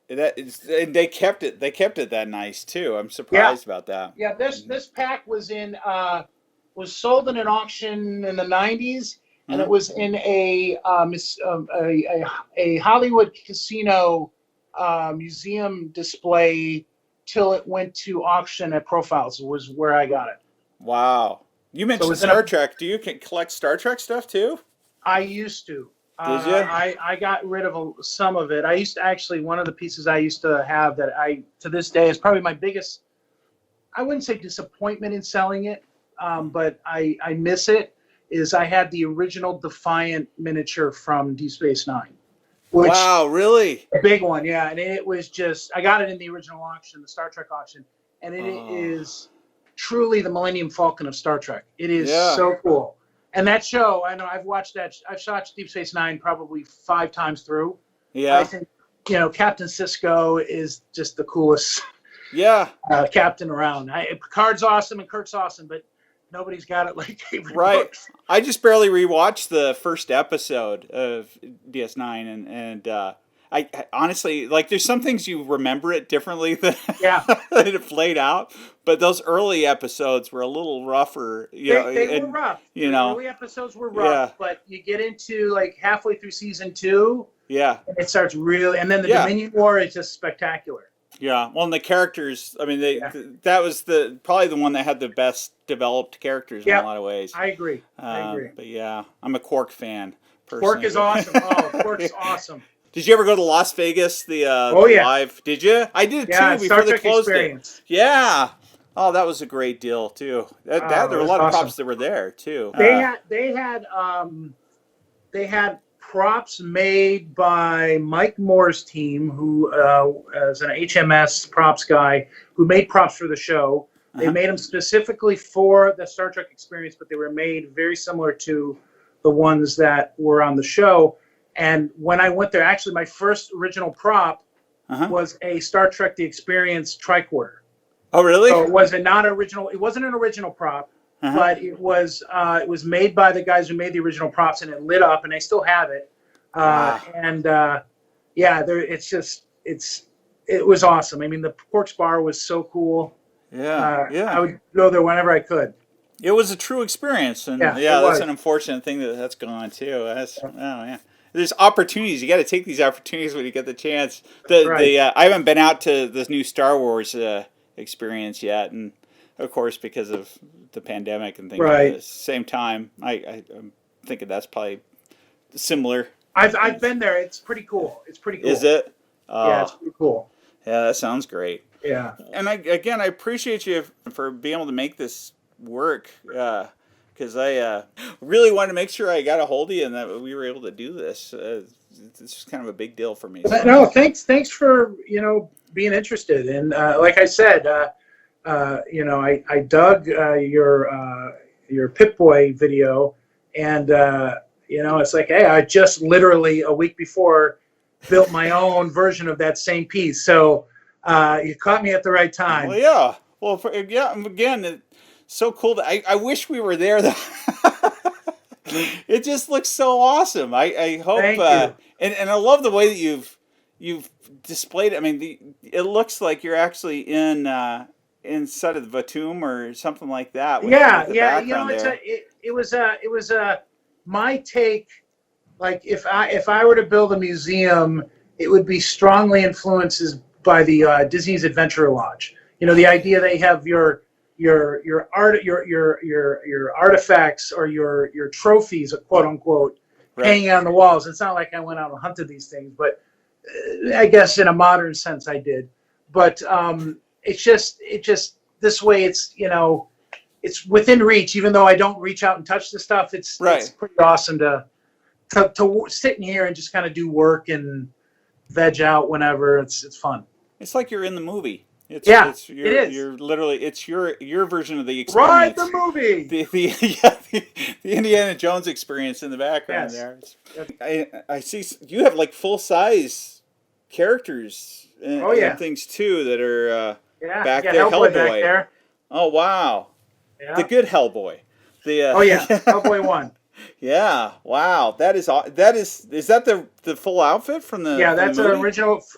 They kept it. They kept it that nice too. I'm surprised about that. Yeah, this pack was sold in an auction in the '90s, and it was in a Hollywood casino museum display till it went to auction at Profiles. Was where I got it. Wow, you mentioned Star Trek. Do you collect Star Trek stuff too? I used to. Did you? I got rid of some of it. I used to actually, one of the pieces I used to have that to this day is probably my biggest, I wouldn't say disappointment in selling it, but I miss it, is I had the original Defiant miniature from Deep Space Nine. Wow, really? A big one, yeah. And it was just, I got it in the original auction, the Star Trek auction, and it is truly the Millennium Falcon of Star Trek. It is so cool. And that show, I know I've watched Deep Space Nine probably 5 times through. Yeah. I think, Captain Sisko is just the coolest captain around. Picard's awesome and Kirk's awesome, but nobody's got it like Avery Brooks. I just barely rewatched the first episode of DS9, and I honestly, like, there's some things you remember it differently than it played out, but those early episodes were a little rougher. They were rough. The early episodes were rough, but you get into like halfway through season 2, and it starts really, and then the Dominion War is just spectacular. Yeah, well, and the characters, I mean, that was probably the one that had the best developed characters in a lot of ways. I agree. But yeah, I'm a Quark fan. Personally. Quark is awesome. Quark's awesome. Did you ever go to Las Vegas? The live? Did you? I did too before they closed it. Yeah. Oh, that was a great deal too. There were a lot of props that were there too. They had they had props made by Mike Moore's team, who is an HMS props guy who made props for the show. They made them specifically for the Star Trek experience, but they were made very similar to the ones that were on the show. And when I went there, actually, my first original prop was a Star Trek The Experience tricorder. Oh, really? So it was a non-original. It wasn't an original prop, but it was made by the guys who made the original props, and it lit up, and I still have it. And yeah, it was awesome. I mean, the Quarks bar was so cool. Yeah. I would go there whenever I could. It was a true experience, and that's an unfortunate thing that's gone too. There's opportunities. You got to take these opportunities when you get the chance. I haven't been out to this new Star Wars experience yet, and of course because of the pandemic and things. At the same time, I'm thinking that's probably similar. I've been there. It's pretty cool. Is it? Yeah, it's pretty cool. Yeah, that sounds great. Yeah. And I appreciate you for being able to make this work, because I really wanted to make sure I got a hold of you and that we were able to do this. It's kind of a big deal for me. So. No, thanks for being interested. And like I said, I dug your Pip-Boy video, and it's like, hey, I just literally a week before built my own version of that same piece. So you caught me at the right time. Well, yeah. Well, again, it's so cool. I wish we were there. It just looks so awesome. I hope. Thank you. And I love the way that you've displayed it. I mean, it looks like you're actually inside of the Vatum or something like that. With It was my take. Like if I were to build a museum, it would be strongly influenced by the Disney's Adventure Lodge. The idea they have your artifacts or your trophies, quote unquote, hanging on the walls. It's not like I went out and hunted these things, but I guess in a modern sense I did. But it's just this way. It's within reach, even though I don't reach out and touch the stuff. It's pretty awesome to sit in here and just kind of do work and veg out whenever. It's fun. It's like you're in the movie. It is. You're literally, it's your version of the experience. Ride the movie. The Indiana Jones experience in the background there. I see you have like full size characters and things too that are back there. Hellboy back there. Oh wow. Yeah. The good Hellboy. Hellboy 1. Yeah, wow. Is that the full outfit from the that's an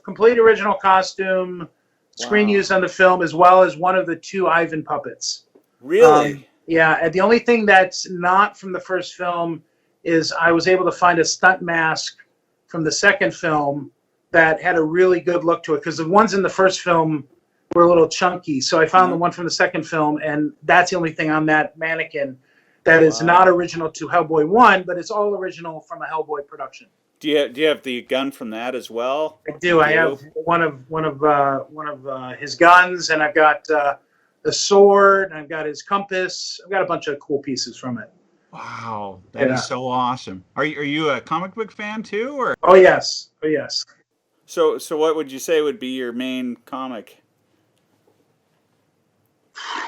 complete original costume, screen used on the film, as well as one of the 2 Ivan puppets. Really? And the only thing that's not from the first film is I was able to find a stunt mask from the second film that had a really good look to it, because the ones in the first film were a little chunky. So I found the one from the second film, and that's the only thing on that mannequin that is not original to Hellboy 1, but it's all original from a Hellboy production. Do you have the gun from that as well? I do. I have one of his guns, and I've got the sword, and I've got his compass. I've got a bunch of cool pieces from it. Wow, that is so awesome. Are you a comic book fan too, or? Oh yes. So what would you say would be your main comic?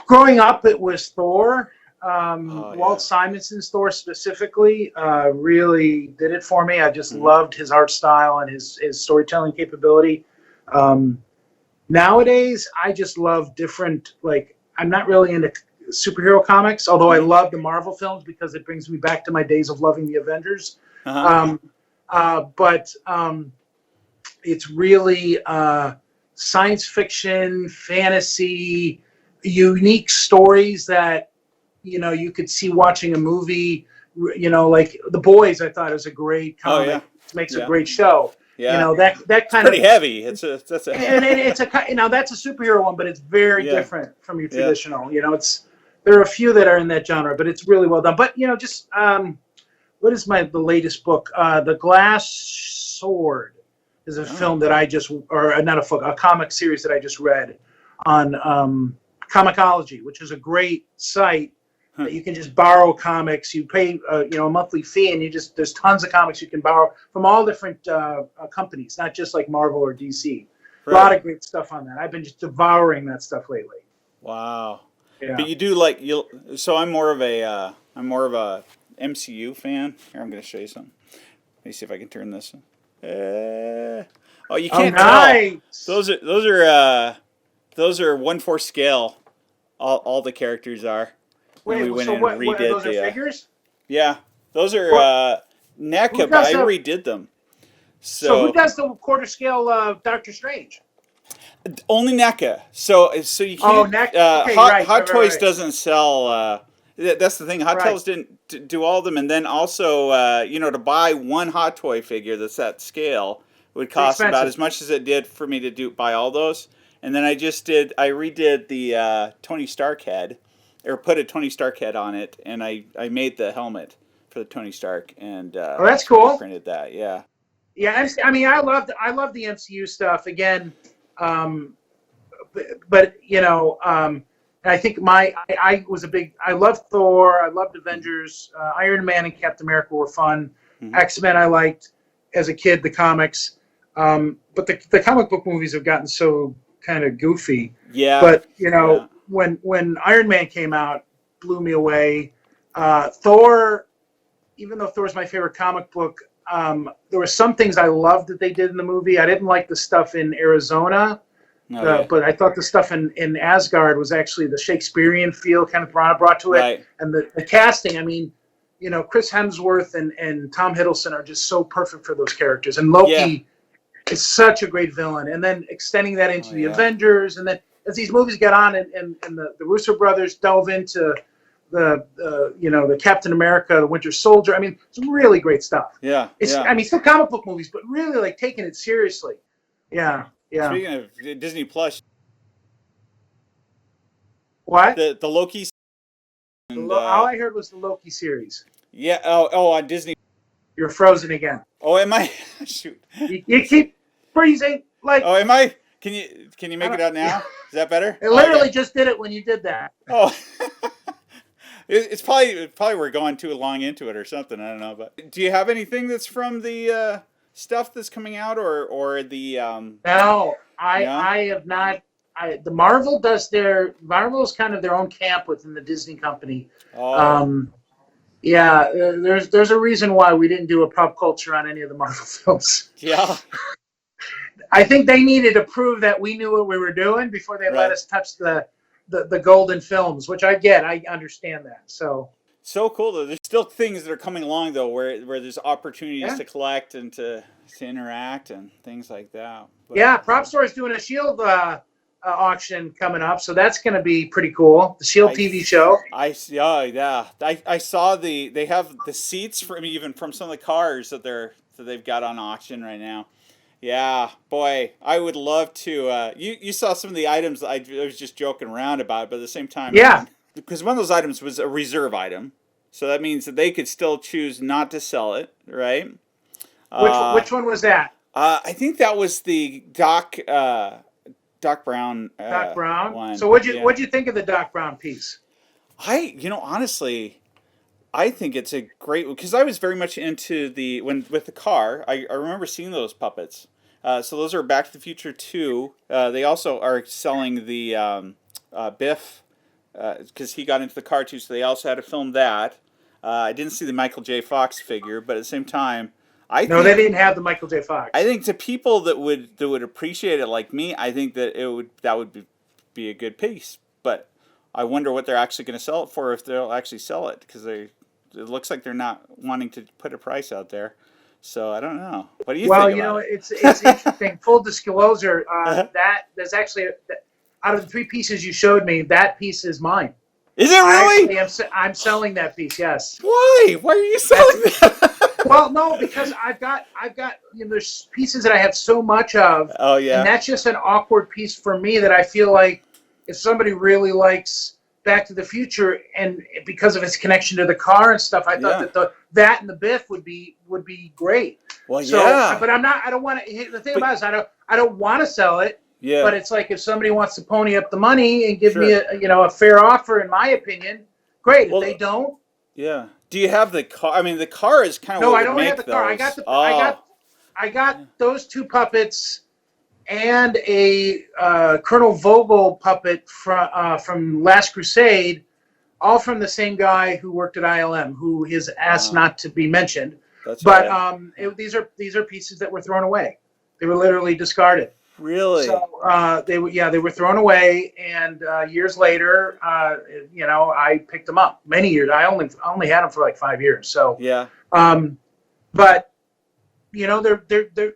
Growing up, it was Thor. Walt Simonson's Thor specifically really did it for me. I just loved his art style and his storytelling capability. Nowadays, I just love different, I'm not really into superhero comics, although I love the Marvel films because it brings me back to my days of loving the Avengers. But it's really science fiction, fantasy, unique stories that you could see watching a movie. Like The Boys, I thought was a great comic. It makes a great show. Yeah, that kind pretty heavy. It's a that's a superhero one, but it's very different from your traditional. There are a few that are in that genre, but it's really well done. But what is the latest book? The Glass Sword is a film that I just, or not a comic series that I just read on Comixology, which is a great site Huh. that you can just borrow comics. You pay a monthly fee, and there's tons of comics you can borrow from all different companies, not just like Marvel or DC. A lot Right. of great stuff on that. I've been just devouring that stuff lately. Wow. Yeah. But you do like you. So I'm more of a MCU fan. Here, I'm going to show you something. Let me see if I can turn this. Oh, you Oh, can't tell. nice. Those are 1/4 scale. All the characters are. And we Wait, went so in and what redid those are the. figures? Yeah, those are What, who NECA, but does I the redid them. so who So does the quarter scale Doctor Strange? only NECA. So you Oh, can't. next. Okay, Hot Toys right. doesn't sell. That's the thing. Hot Right. Toys didn't do all of them, and then also, to buy one Hot Toy figure that's that scale would It's cost about expensive. as much as it did for me to buy all those. And then I redid the Tony Stark head, or put a Tony Stark head on it, and I made the helmet for the Tony Stark and Oh, that's 3D cool. printed that. Yeah. Yeah, I mean, I love the MCU stuff again, um, but I think I was a big. I loved Thor. I loved Avengers. Iron Man and Captain America were fun. Mm-hmm. X-Men I liked as a kid. The comics, but the comic book movies have gotten so kind of goofy. Yeah. But Yeah. when Iron Man came out, blew me away. Thor, even though Thor's my favorite comic book, there were some things I loved that they did in the movie. I didn't like the stuff in Arizona, Okay. but I thought the stuff in Asgard was actually the Shakespearean feel kind of brought to it. Right. And the casting, I mean, Chris Hemsworth and Tom Hiddleston are just so perfect for those characters. And Loki is such a great villain. And then extending that into the Avengers, and then as these movies get on and the Russo brothers delve into the Captain America, the Winter Soldier. I mean, some really great stuff. Yeah. I mean, still comic book movies, but really like taking it seriously. Yeah. Speaking of Disney Plus, What? the Loki and All I heard was the Loki series. yeah. Oh, on Disney. You're frozen again. Oh, am I? Shoot. You keep freezing. Like. Oh, am I? Can you make it out now? Is that better? It literally just did it when you did that. Oh. It's probably we're going too long into it or something. I don't know. But do you have anything that's from the stuff that's coming out or the? No, I have not. The Marvel's kind of their own camp within the Disney company. Oh. Yeah, there's a reason why we didn't do a pop culture on any of the Marvel films. Yeah. I think they needed to prove that we knew what we were doing before they let us touch the golden films, which I get. I understand that. So cool though. There's still things that are coming along though, where there's opportunities to collect and to interact and things like that. But, yeah, Prop Store is doing a Shield auction coming up, so that's going to be pretty cool. The Shield TV show. I saw they have the seats from some of the cars that they've got on auction right now. Yeah, boy, I would love to. You saw some of the items I was just joking around about, but at the same time, because one of those items was a reserve item, so that means that they could still choose not to sell it, right? Which one was that? I think that was the Doc Brown. Doc Brown. One. So what'd you think of the Doc Brown piece? Honestly, I think it's a great, because I was very much into with the car. I remember seeing those puppets. So those are Back to the Future 2. They also are selling the Biff, because he got into the car too. So they also had to film that. I didn't see the Michael J. Fox figure, but at the same time, they didn't have the Michael J. Fox. I think to people that would appreciate it like me, I think that that would be a good piece. But I wonder what they're actually going to sell it for, if they'll actually sell it, because it looks like they're not wanting to put a price out there. So I don't know. What do you think about it? It's interesting. Full disclosure, there's actually out of the 3 pieces you showed me, that piece is mine. Is it really? I'm selling that piece. Yes. Why? Why are you selling that? Well, no, because I've got there's pieces that I have so much of. Oh yeah. And that's just an awkward piece for me that I feel like if somebody really likes Back to the Future, and because of its connection to the car and stuff, I thought that and the Biff would be great. Well, but I don't want to. The thing about it is I don't want to sell it. Yeah. But it's like if somebody wants to pony up the money and give me a fair offer, in my opinion, great. If Well, they don't, yeah. Do you have the car? I mean, the car is kind of no, what I would don't have make the car. those. Oh, I got those two puppets and a Colonel Vogel puppet from Last Crusade, all from the same guy who worked at ILM, who is asked not to be mentioned. that's But okay. these are pieces that were thrown away. They were literally discarded. Really? So they were thrown away, and years later, I picked them up. Many years. I only had them for like 5 years. So Yeah. but they're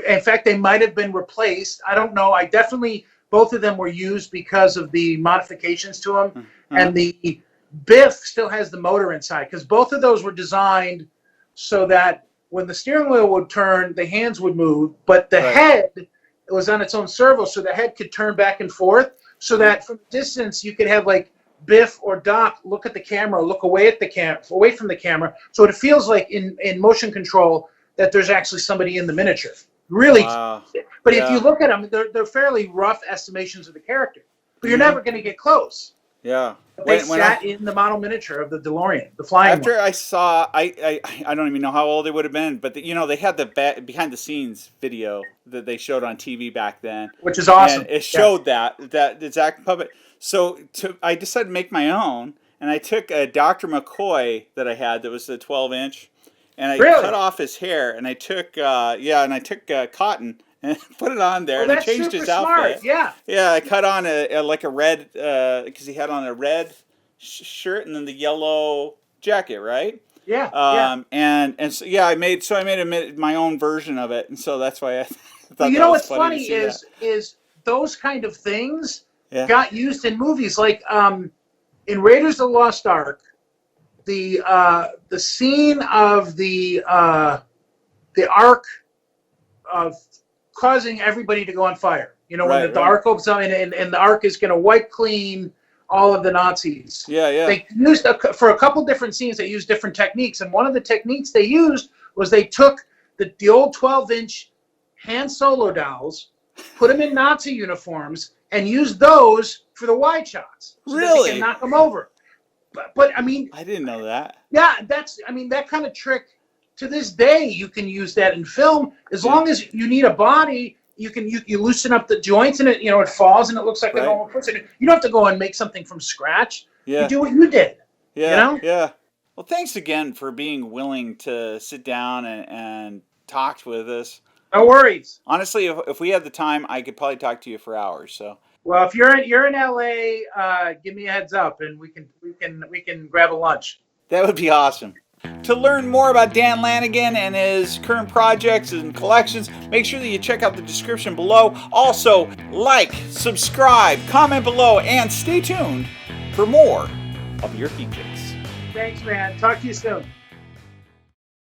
in fact, they might have been replaced. I don't know. I definitely, both of them were used because of the modifications to them, and the Biff still has the motor inside, because both of those were designed so that when the steering wheel would turn, the hands would move, but the head was on its own servo, so the head could turn back and forth, so that from distance you could have like Biff or Doc look at the camera, look away at the away from the camera, so it feels like in motion control that there's actually somebody in the miniature. Really. Wow. But if you look at them, they're fairly rough estimations of the character, but you're never going to get close. Yeah. They sat in the model miniature of the DeLorean, the flying After one. I saw, I don't even know how old they would have been, but they had the behind the scenes video that they showed on TV back then, which is awesome. And it showed that exact puppet. So I decided to make my own, and I took a Dr. McCoy that I had that was a 12-inch, and I cut off his hair, and I took cotton and put it on there, and I changed his outfit. Smart. Yeah. Yeah, I cut on a red because he had on a red shirt and then the yellow jacket, right? Yeah. And so I made my own version of it, and so that's why I thought you that know was what's funny is those kind of things got used in movies, like in Raiders of the Lost Ark, the scene of the Ark of causing everybody to go on fire. When the Ark opens up and the Ark is going to wipe clean all of the Nazis. Yeah. They used for a couple different scenes. They used different techniques, and one of the techniques they used was they took the old 12-inch Han Solo dolls, put them in Nazi uniforms, and used those for the wide shots, so that they can knock them over. But I mean, I didn't know that. Yeah, that kind of trick. To this day, you can use that in film as long as you need a body. You loosen up the joints and it falls and it looks like a normal person. You don't have to go and make something from scratch. Yeah. You do what you did. Yeah. Yeah. Well, thanks again for being willing to sit down and talk with us. No worries. Honestly, if we had the time, I could probably talk to you for hours. So. Well, if you're in LA, give me a heads up and we can grab a lunch. That would be awesome. To learn more about Dan Lanigan and his current projects and collections, make sure that you check out the description below. Also, like, subscribe, comment below, and stay tuned for more of your Geek Fix. Thanks, man. Talk to you soon.